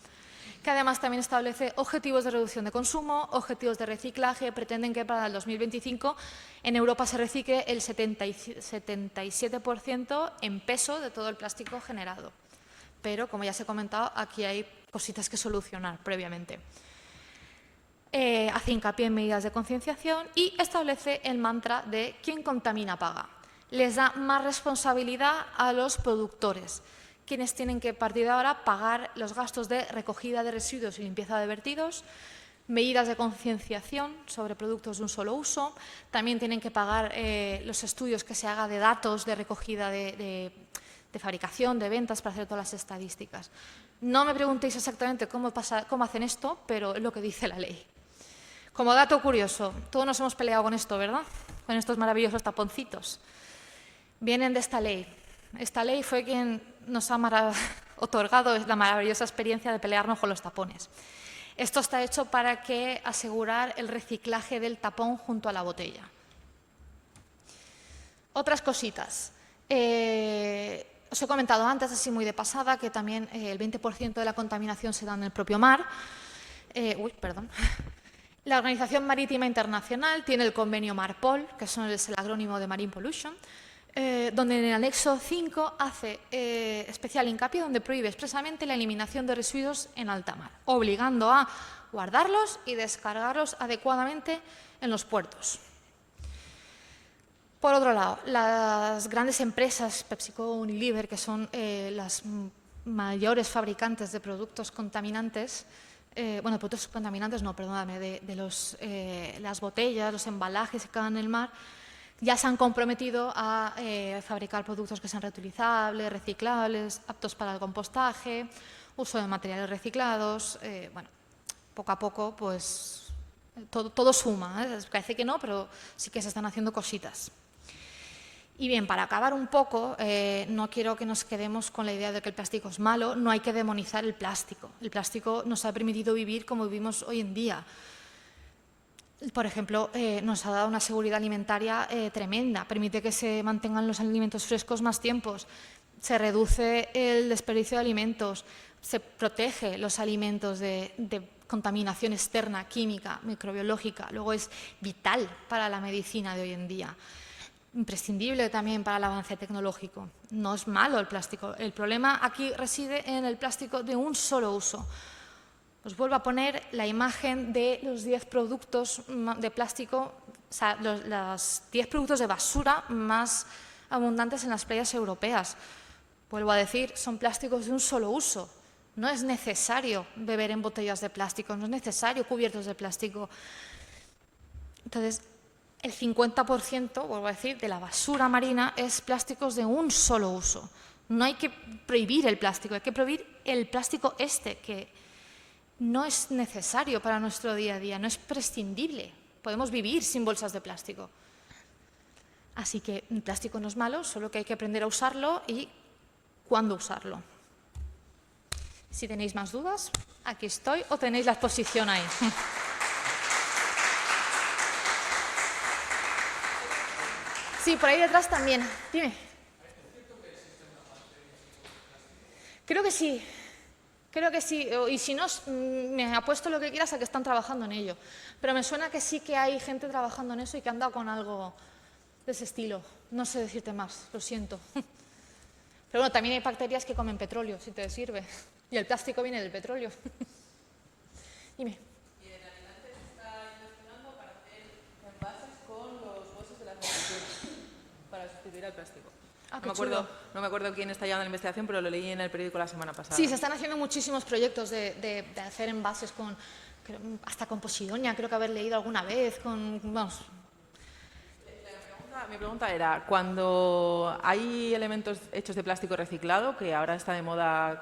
Que además también establece objetivos de reducción de consumo, objetivos de reciclaje, pretenden que para el 2025 en Europa se recicle el 77% en peso de todo el plástico generado. Pero, como ya os he comentado, aquí hay cositas que solucionar previamente. Hace hincapié en medidas de concienciación y establece el mantra de quien contamina paga. Les da más responsabilidad a los productores, quienes tienen que a partir de ahora pagar los gastos de recogida de residuos y limpieza de vertidos, medidas de concienciación sobre productos de un solo uso, también tienen que pagar los estudios que se haga de datos de recogida de fabricación, de ventas, para hacer todas las estadísticas. No me preguntéis exactamente cómo hacen esto, pero es lo que dice la ley. Como dato curioso, todos nos hemos peleado con esto, ¿verdad? Con estos maravillosos taponcitos. Vienen de esta ley. Esta ley fue quien nos ha otorgado la maravillosa experiencia de pelearnos con los tapones. Esto está hecho para asegurar el reciclaje del tapón junto a la botella. Otras cositas. Os he comentado antes, así muy de pasada, que también el 20% de la contaminación se da en el propio mar. La Organización Marítima Internacional tiene el convenio MARPOL, que es el acrónimo de Marine Pollution. donde en el anexo 5 hace especial hincapié donde prohíbe expresamente la eliminación de residuos en alta mar, obligando a guardarlos y descargarlos adecuadamente en los puertos. Por otro lado, las grandes empresas, PepsiCo, Unilever, que son las mayores fabricantes de productos contaminantes, productos contaminantes no, perdóname, de las botellas, los embalajes que caen en el mar, ya se han comprometido a fabricar productos que sean reutilizables, reciclables, aptos para el compostaje, uso de materiales reciclados. Poco a poco, pues, todo suma. Parece que no, pero sí que se están haciendo cositas. Y bien, para acabar un poco, no quiero que nos quedemos con la idea de que el plástico es malo, no hay que demonizar el plástico. El plástico nos ha permitido vivir como vivimos hoy en día. Por ejemplo, nos ha dado una seguridad alimentaria tremenda, permite que se mantengan los alimentos frescos más tiempos, se reduce el desperdicio de alimentos, se protege los alimentos de contaminación externa, química, microbiológica. Luego es vital para la medicina de hoy en día. Imprescindible también para el avance tecnológico. No es malo el plástico. El problema aquí reside en el plástico de un solo uso. Os vuelvo a poner la imagen de los 10 productos de plástico, o sea, los 10 productos de basura más abundantes en las playas europeas. Vuelvo a decir, son plásticos de un solo uso. No es necesario beber en botellas de plástico, no es necesario cubiertos de plástico. Entonces, el 50%, vuelvo a decir, de la basura marina es plásticos de un solo uso. No hay que prohibir el plástico, hay que prohibir el plástico que no es necesario para nuestro día a día, no es prescindible. Podemos vivir sin bolsas de plástico. Así que el plástico no es malo, solo que hay que aprender a usarlo y cuándo usarlo. Si tenéis más dudas, aquí estoy o tenéis la exposición ahí. Sí, por ahí detrás también. Dime. Creo que sí. Creo que sí. Y si no, me apuesto lo que quieras a que están trabajando en ello. Pero me suena que sí que hay gente trabajando en eso y que han dado con algo de ese estilo. No sé decirte más, lo siento. Pero bueno, también hay bacterias que comen petróleo, si te sirve. Y el plástico viene del petróleo. Dime. Y en Alicante se está investigando para hacer envases con los huesos de las garrapatas para sustituir al plástico. Ah, No me acuerdo quién está llevando la investigación, pero lo leí en el periódico la semana pasada. Sí, se están haciendo muchísimos proyectos de hacer envases hasta con posidonia, creo que haber leído alguna vez, vamos. Mi pregunta era, cuando hay elementos hechos de plástico reciclado, que ahora está de moda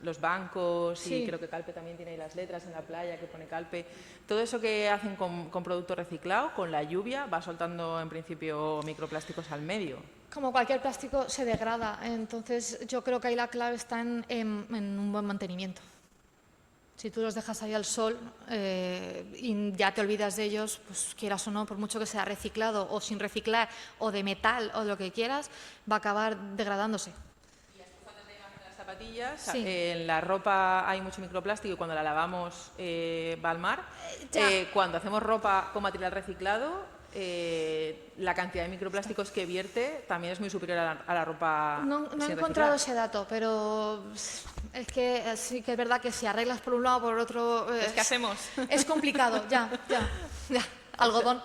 los bancos, sí, y creo que Calpe también tiene ahí las letras en la playa que pone Calpe, todo eso que hacen con producto reciclado, con la lluvia, va soltando en principio microplásticos al medio. Como cualquier plástico se degrada, entonces yo creo que ahí la clave está en un buen mantenimiento. Si tú los dejas ahí al sol y ya te olvidas de ellos, pues quieras o no, por mucho que sea reciclado o sin reciclar o de metal o lo que quieras, va a acabar degradándose. Y las cosas de imagen de las zapatillas, Sí. en la ropa hay mucho microplástico y cuando la lavamos va al mar. Cuando hacemos ropa con material reciclado, la cantidad de microplásticos que vierte también es muy superior a la ropa No he encontrado ese dato, pero es que sí que es verdad que si arreglas por un lado o por otro... ¿Qué hacemos? Es complicado, ya. Algodón.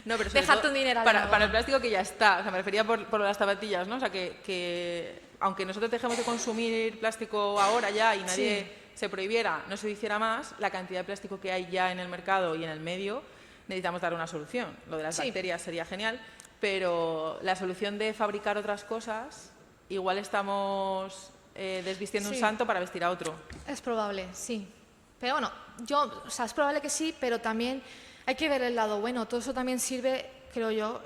No, pero Déjate un dinero para el plástico que ya está. O sea, me refería por las zapatillas, ¿no? O sea, que aunque nosotros dejemos de consumir plástico ahora ya y nadie se prohibiera, no se hiciera más, la cantidad de plástico que hay ya en el mercado y en el medio, necesitamos dar una solución. Lo de las bacterias sería genial, pero la solución de fabricar otras cosas, igual estamos desvistiendo un santo para vestir a otro. Es probable, sí. Pero bueno, es probable que sí, pero también hay que ver el lado bueno. Todo eso también sirve, creo yo,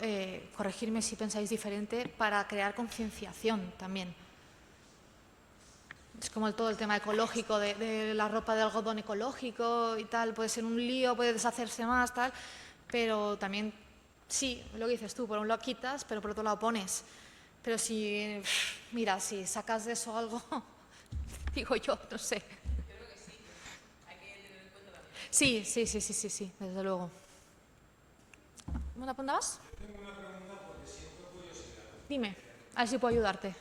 corregirme si pensáis diferente, para crear concienciación también. Es como todo el tema ecológico, de la ropa de algodón ecológico y tal, puede ser un lío, puede deshacerse más, tal, pero también, sí, lo que dices tú, por un lado quitas, pero por otro lado pones. Pero si sacas de eso algo, digo yo, no sé. Creo que sí, hay que tener en cuenta también. Sí, desde luego. ¿Me la apuntabas? Tengo una pregunta porque siento Dime, a ver si puedo ayudarte.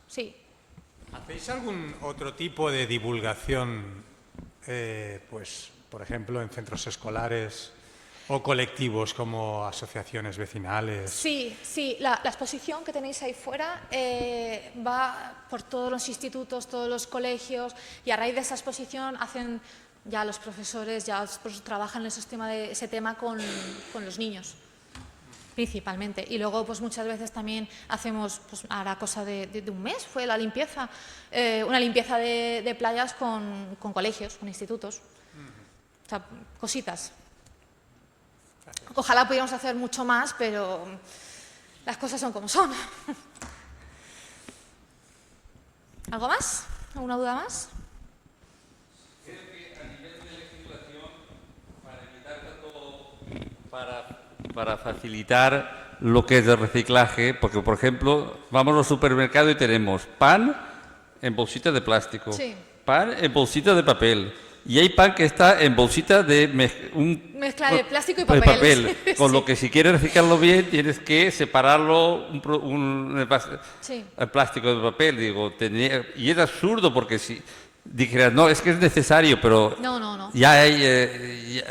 Sí. ¿Hacéis algún otro tipo de divulgación, pues, por ejemplo, en centros escolares o colectivos como asociaciones vecinales? Sí, sí, la exposición que tenéis ahí fuera va por todos los institutos, todos los colegios, y a raíz de esa exposición hacen ya los profesores, trabajan ese tema con los niños, principalmente. Y luego, pues muchas veces también hacemos, pues ahora cosa de un mes, fue la limpieza, una limpieza de playas con colegios, con institutos. O sea, cositas. Ojalá pudiéramos hacer mucho más, pero las cosas son como son. ¿Algo más? ¿Alguna duda más? Creo que a nivel de legislación, para facilitar lo que es el reciclaje, porque, por ejemplo, vamos al supermercado y tenemos pan en bolsita de plástico, Sí. pan en bolsita de papel, y hay pan que está en bolsita de Mezcla de plástico y de papel. con Sí. lo que si quieres reciclarlo bien tienes que separarlo Sí. el plástico del papel. Digo, y es absurdo porque si dijeras, no, es que es necesario, pero No. ya hay,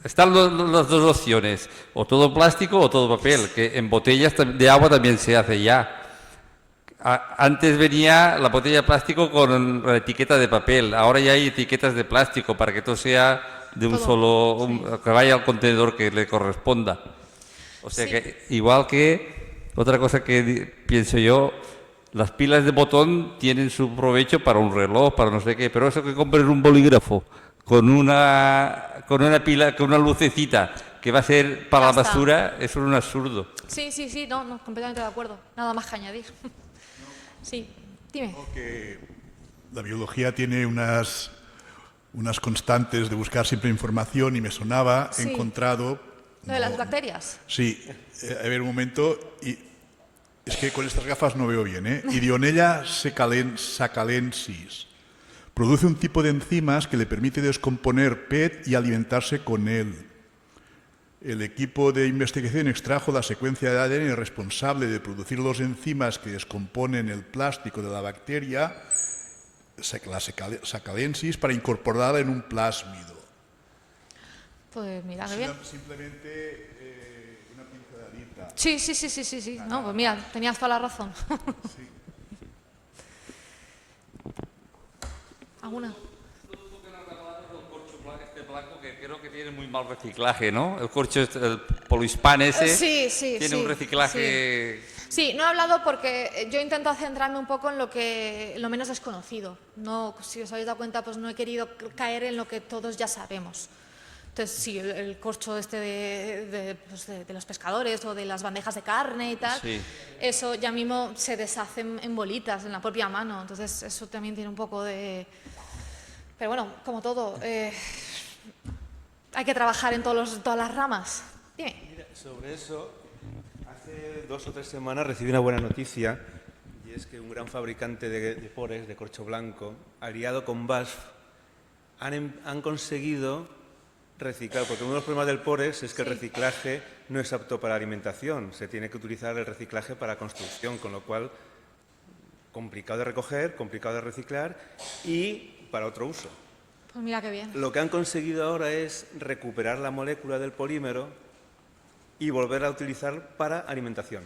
están las dos opciones, o todo plástico o todo papel, que en botellas de agua también se hace ya. Antes venía la botella de plástico con la etiqueta de papel, ahora ya hay etiquetas de plástico para que todo sea de un Todo, solo, que vaya al contenedor que le corresponda. O sea Sí. que, igual que, otra cosa que pienso yo, las pilas de botón tienen su provecho para un reloj, para no sé qué, pero eso que compren un bolígrafo con una pila, con una lucecita que va a ser para Ya la está. basura, eso es un absurdo. Sí, no, completamente de acuerdo. Nada más que añadir. Sí, dime. Que la biología tiene unas constantes de buscar siempre información y me sonaba, Sí. he encontrado... Lo de las no, bacterias. Sí, a ver un momento, y es que con estas gafas no veo bien, ¿eh? Idionella sacalensis. Produce un tipo de enzimas que le permite descomponer PET y alimentarse con él. El equipo de investigación extrajo la secuencia de ADN responsable de producir los enzimas que descomponen el plástico de la bacteria, la sacalensis, para incorporarla en un plásmido. Pues mira, qué bien. Simplemente una pinceladita. Sí. No, pues mira, tenías toda la razón. ¿Alguna? Este blanco que creo que tiene muy mal reciclaje, ¿no? El corcho, el polispán ese, Sí. tiene un reciclaje... Sí, no he hablado porque yo intento centrarme un poco en lo menos desconocido. No, si os habéis dado cuenta, pues no he querido caer en lo que todos ya sabemos. Entonces, sí, el corcho de los pescadores o de las bandejas de carne y tal, Sí. eso ya mismo se deshace en bolitas en la propia mano. Entonces, eso también tiene un poco de... Pero bueno, como todo, hay que trabajar en todas las ramas. Dime. Mira, sobre eso, hace 2 o 3 semanas recibí una buena noticia, y es que un gran fabricante de pores, de corcho blanco, aliado con BASF, han conseguido reciclar, porque uno de los problemas del pores es que el reciclaje no es apto para alimentación, se tiene que utilizar el reciclaje para construcción, con lo cual complicado de recoger, complicado de reciclar y para otro uso. Pues mira qué bien. Lo que han conseguido ahora es recuperar la molécula del polímero y volver a utilizar para alimentación.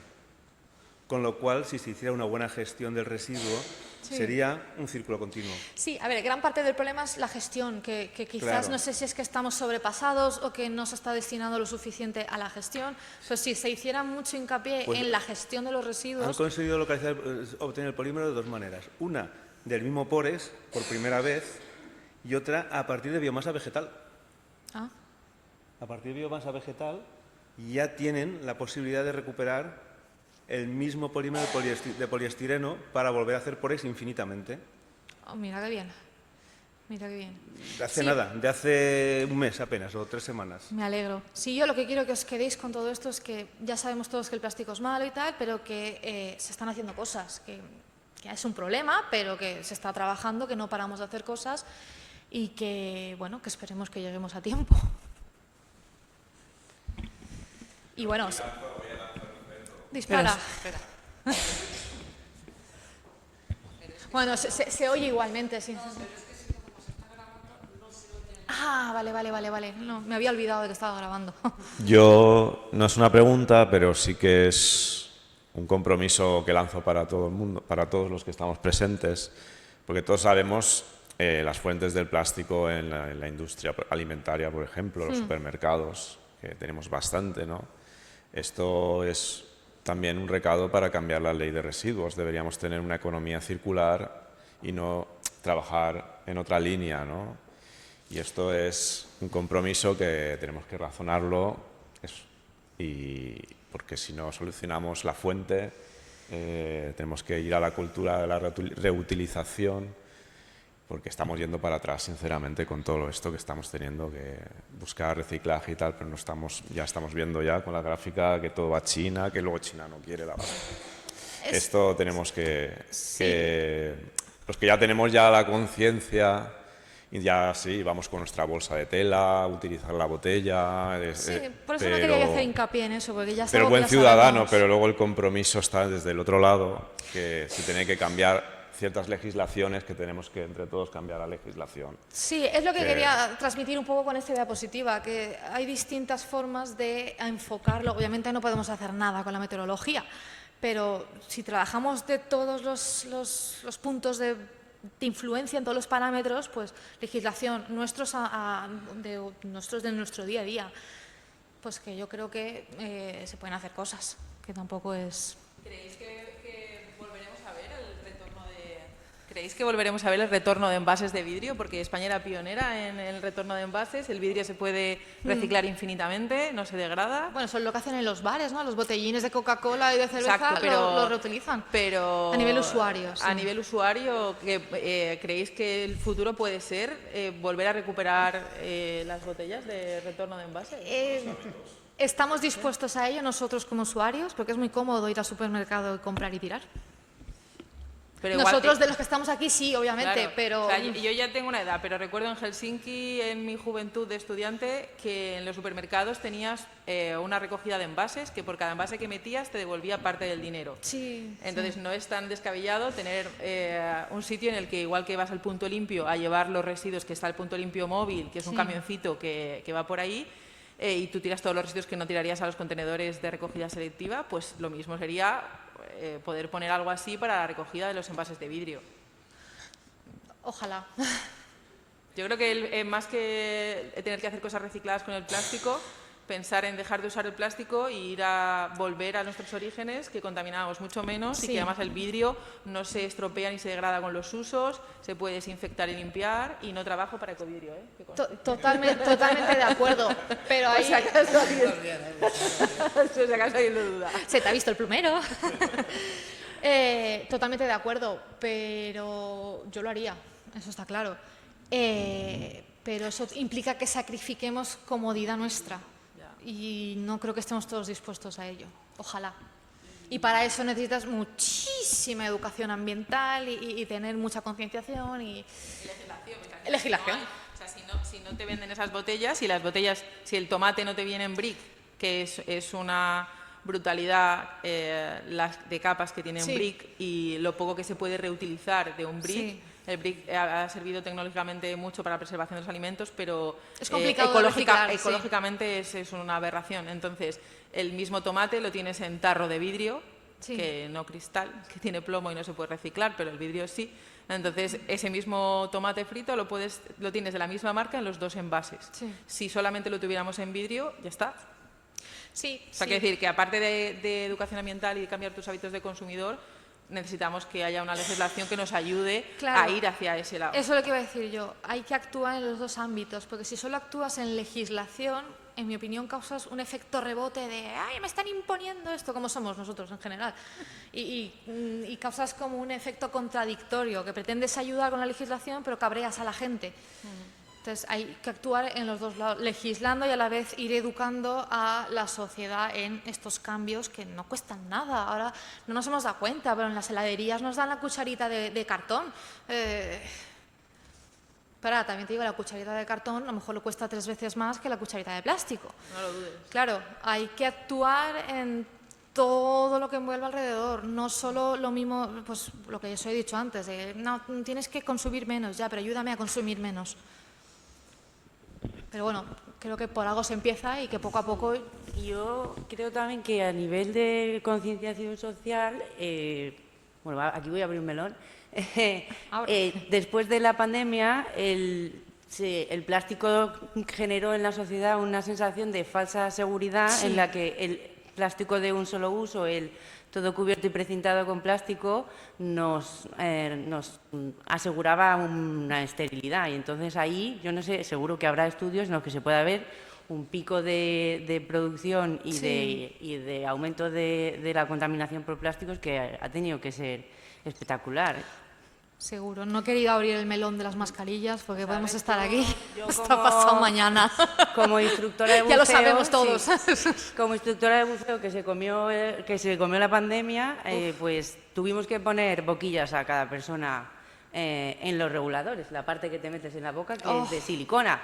Con lo cual, si se hiciera una buena gestión del residuo, Sí. sería un círculo continuo. Sí, a ver, gran parte del problema es la gestión, que quizás Claro. no sé si es que estamos sobrepasados o que no se está destinando lo suficiente a la gestión, pero si se hiciera mucho hincapié Pues en la gestión de los Han residuos, conseguido obtener el polímero de 2 maneras. Una, del mismo pores, por primera vez, y otra, a partir de biomasa vegetal. Ah, A partir de biomasa vegetal ya tienen la posibilidad de recuperar el mismo polímero de poliestireno para volver a hacer pores infinitamente. oh, mira qué bien, mira qué bien. De hace Sí. nada, de hace un mes apenas, o 3 semanas. Me alegro. Sí, yo lo que quiero que os quedéis con todo esto es que ya sabemos todos que el plástico es malo y tal, pero que se están haciendo cosas, que es un problema, pero que se está trabajando, que no paramos de hacer cosas y que, bueno, que esperemos que lleguemos a tiempo. Y bueno, dispara. Bueno, se oye igualmente, sí. Ah, vale. No, me había olvidado de que estaba grabando. Yo, no es una pregunta, pero sí que es un compromiso que lanzo para todo el mundo, para todos los que estamos presentes, porque todos sabemos las fuentes del plástico en la industria alimentaria, por ejemplo, los supermercados, que tenemos bastante, ¿no? Esto es también un recado para cambiar la ley de residuos. Deberíamos tener una economía circular y no trabajar en otra línea, ¿no? Y esto es un compromiso que tenemos que razonarlo, y porque si no solucionamos la fuente, tenemos que ir a la cultura de la reutilización, porque estamos yendo para atrás, sinceramente, con todo esto que estamos teniendo que buscar reciclaje y tal, pero no estamos, ya estamos viendo ya con la gráfica que todo va a China, que luego China no quiere la base. Esto tenemos los que ya tenemos ya la conciencia, y ya sí, vamos con nuestra bolsa de tela, utilizar la botella. Sí, por eso no quería hacer hincapié en eso, porque ya pero sabemos. buen ciudadano, pero luego el compromiso está desde el otro lado, que se tiene que cambiar ciertas legislaciones, que tenemos que entre todos cambiar la legislación. Sí, es lo que quería transmitir un poco con esta diapositiva, que hay distintas formas de enfocarlo. Obviamente no podemos hacer nada con la meteorología, pero si trabajamos de todos los puntos de influencia en todos los parámetros, pues legislación, nuestros de nuestro día a día, pues que yo creo que se pueden hacer cosas, que tampoco es... ¿Creéis que volveremos a ver el retorno de envases de vidrio? Porque España era pionera en el retorno de envases, el vidrio se puede reciclar infinitamente, no se degrada. Bueno, eso es lo que hacen en los bares, ¿no? Los botellines de Coca-Cola y de cerveza. Exacto, lo reutilizan. Pero a nivel usuario, sí. A nivel usuario, ¿creéis que el futuro puede ser volver a recuperar las botellas de retorno de envases? Estamos dispuestos a ello nosotros como usuarios, porque es muy cómodo ir al supermercado y comprar y tirar. Pero nosotros de los que estamos aquí sí, obviamente, claro, pero... O sea, yo ya tengo una edad, pero recuerdo en Helsinki, en mi juventud de estudiante, que en los supermercados tenías una recogida de envases, que por cada envase que metías te devolvía parte del dinero. Sí. Entonces no es tan descabellado tener un sitio en el que, igual que vas al punto limpio a llevar los residuos, que está el punto limpio móvil, que es un camioncito que va por ahí, y tú tiras todos los residuos que no tirarías a los contenedores de recogida selectiva, pues lo mismo sería poder poner algo así para la recogida de los envases de vidrio. Ojalá. Yo creo que más que tener que hacer cosas recicladas con el plástico, pensar en dejar de usar el plástico e ir a volver a nuestros orígenes, que contaminamos mucho menos y que además el vidrio no se estropea ni se degrada con los usos, se puede desinfectar y limpiar, y no trabajo para Ecovidrio. Totalmente de acuerdo, pero ahí... Si acaso alguien lo duda. Se te ha visto el plumero. Totalmente de acuerdo, pero yo lo haría, eso está claro. Pero eso implica que sacrifiquemos comodidad nuestra. Y no creo que estemos todos dispuestos a ello. Ojalá. Y para eso necesitas muchísima educación ambiental y tener mucha concienciación y... Legislación. O sea, si no te venden esas botellas, si el tomate no te viene en brick, que es una brutalidad las de capas que tiene un brick, y lo poco que se puede reutilizar de un brick... Sí. El brick ha servido tecnológicamente mucho para la preservación de los alimentos, pero es complicado de reciclar, ecológicamente es una aberración. Entonces, el mismo tomate lo tienes en tarro de vidrio, que no cristal, que tiene plomo y no se puede reciclar, pero el vidrio sí. Entonces, ese mismo tomate frito lo tienes de la misma marca en los dos envases. Sí. Si solamente lo tuviéramos en vidrio, ya está. Sí, o sea, quiero decir que aparte de educación ambiental y de cambiar tus hábitos de consumidor, necesitamos que haya una legislación que nos ayude a ir hacia ese lado. Eso es lo que iba a decir yo. Hay que actuar en los dos ámbitos, porque si solo actúas en legislación, en mi opinión, causas un efecto rebote de ¡ay, me están imponiendo esto!, como somos nosotros en general. Y causas como un efecto contradictorio, que pretendes ayudar con la legislación, pero cabreas a la gente. Entonces hay que actuar en los dos lados, legislando y a la vez ir educando a la sociedad en estos cambios que no cuestan nada. Ahora no nos hemos dado cuenta, pero en las heladerías nos dan la cucharita de cartón. Pero ahora también te digo, la cucharita de cartón a lo mejor le cuesta 3 veces más que la cucharita de plástico. No lo dudes. Claro, hay que actuar en todo lo que envuelve alrededor, no solo lo mismo, pues lo que os he dicho antes, de, no, tienes que consumir menos, ya, pero ayúdame a consumir menos. Pero bueno, creo que por algo se empieza y que poco a poco... Yo creo también que a nivel de concienciación social, bueno, aquí voy a abrir un melón, después de la pandemia, el plástico generó en la sociedad una sensación de falsa seguridad en la que el plástico de un solo uso, el todo cubierto y precintado con plástico, nos aseguraba una esterilidad. Y entonces ahí, yo no sé, seguro que habrá estudios en los que se pueda ver un pico de producción y de aumento de la contaminación por plásticos que ha tenido que ser espectacular. Seguro. No he querido abrir el melón de las mascarillas porque podemos estar aquí yo hasta pasado mañana. Como instructora de buceo... Ya lo sabemos todos. Sí, como instructora de buceo que se comió la pandemia, pues tuvimos que poner boquillas a cada persona en los reguladores, la parte que te metes en la boca, que es de silicona.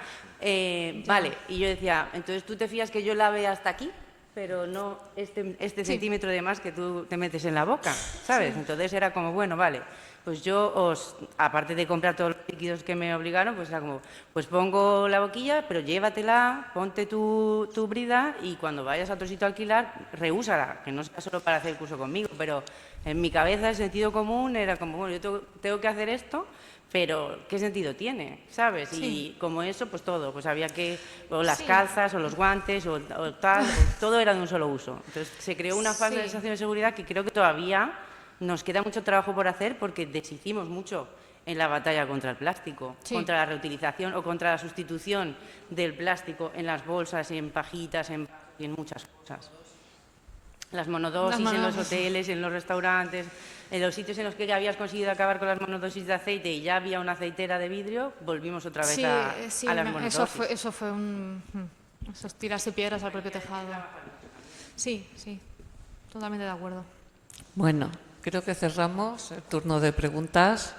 Vale, y yo decía, entonces tú te fías que yo lave hasta aquí, pero no este centímetro de más que tú te metes en la boca, ¿sabes? Entonces era como, bueno, vale, pues yo aparte de comprar todos los líquidos que me obligaron, pues era como, pues pongo la boquilla, pero llévatela, ponte tu brida y cuando vayas a otro sitio a alquilar, reúsala, que no sea solo para hacer el curso conmigo, pero en mi cabeza el sentido común era como, bueno, yo tengo que hacer esto, pero ¿qué sentido tiene? ¿Sabes? Sí. Y como eso, pues todo, pues había que, o las calzas, o los guantes, o tal, todo era de un solo uso. Entonces se creó una falsa sensación de seguridad que creo que todavía nos queda mucho trabajo por hacer porque deshicimos mucho en la batalla contra el plástico, contra la reutilización o contra la sustitución del plástico en las bolsas, en pajitas, y en muchas cosas. Las monodosis en los hoteles, en los restaurantes, en los sitios en los que ya habías conseguido acabar con las monodosis de aceite y ya había una aceitera de vidrio, volvimos otra vez a las monodosis. Eso fue eso es tirarse piedras al propio tejado. Sí, totalmente de acuerdo. Bueno, creo que cerramos el turno de preguntas.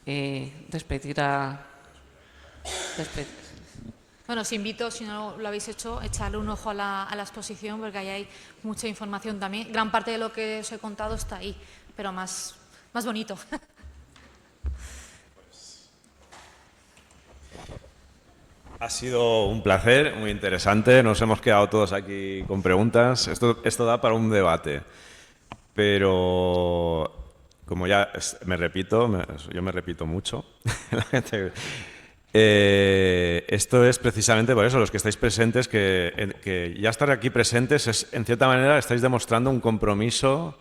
Despedir. Bueno, os invito, si no lo habéis hecho, echarle un ojo a la exposición porque ahí hay mucha información también. Gran parte de lo que os he contado está ahí, pero más bonito. Ha sido un placer, muy interesante. Nos hemos quedado todos aquí con preguntas. Esto da para un debate. Pero, como ya me repito, yo me repito mucho. La gente, esto es precisamente por eso, los que estáis presentes, que ya estar aquí presentes es, en cierta manera, estáis demostrando un compromiso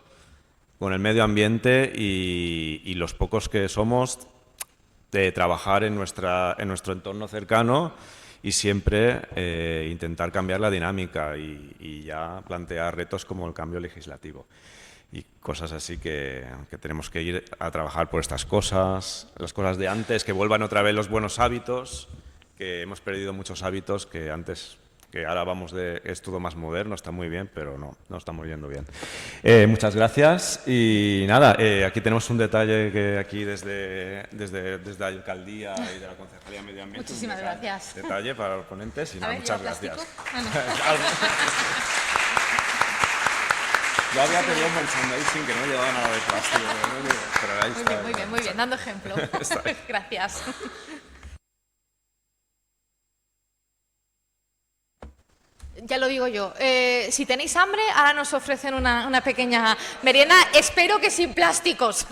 con el medio ambiente y los pocos que somos de trabajar en nuestro entorno cercano y siempre intentar cambiar la dinámica y ya plantear retos como el cambio legislativo y cosas así que tenemos que ir a trabajar por estas cosas, las cosas de antes, que vuelvan otra vez los buenos hábitos, que hemos perdido muchos hábitos que antes, que ahora es todo más moderno, está muy bien, pero no estamos yendo bien. Muchas gracias y nada, aquí tenemos un detalle que aquí desde la alcaldía y de la Concejalía de Medio Ambiente. Muchísimas gracias. Detalle para los ponentes y nada, muchas gracias. Yo había pedido un merchandising que no llevaba nada de plástico, pero ahí está. Muy bien, dando ejemplo. Gracias. Ya lo digo yo, si tenéis hambre, ahora nos ofrecen una pequeña merienda, espero que sin plásticos.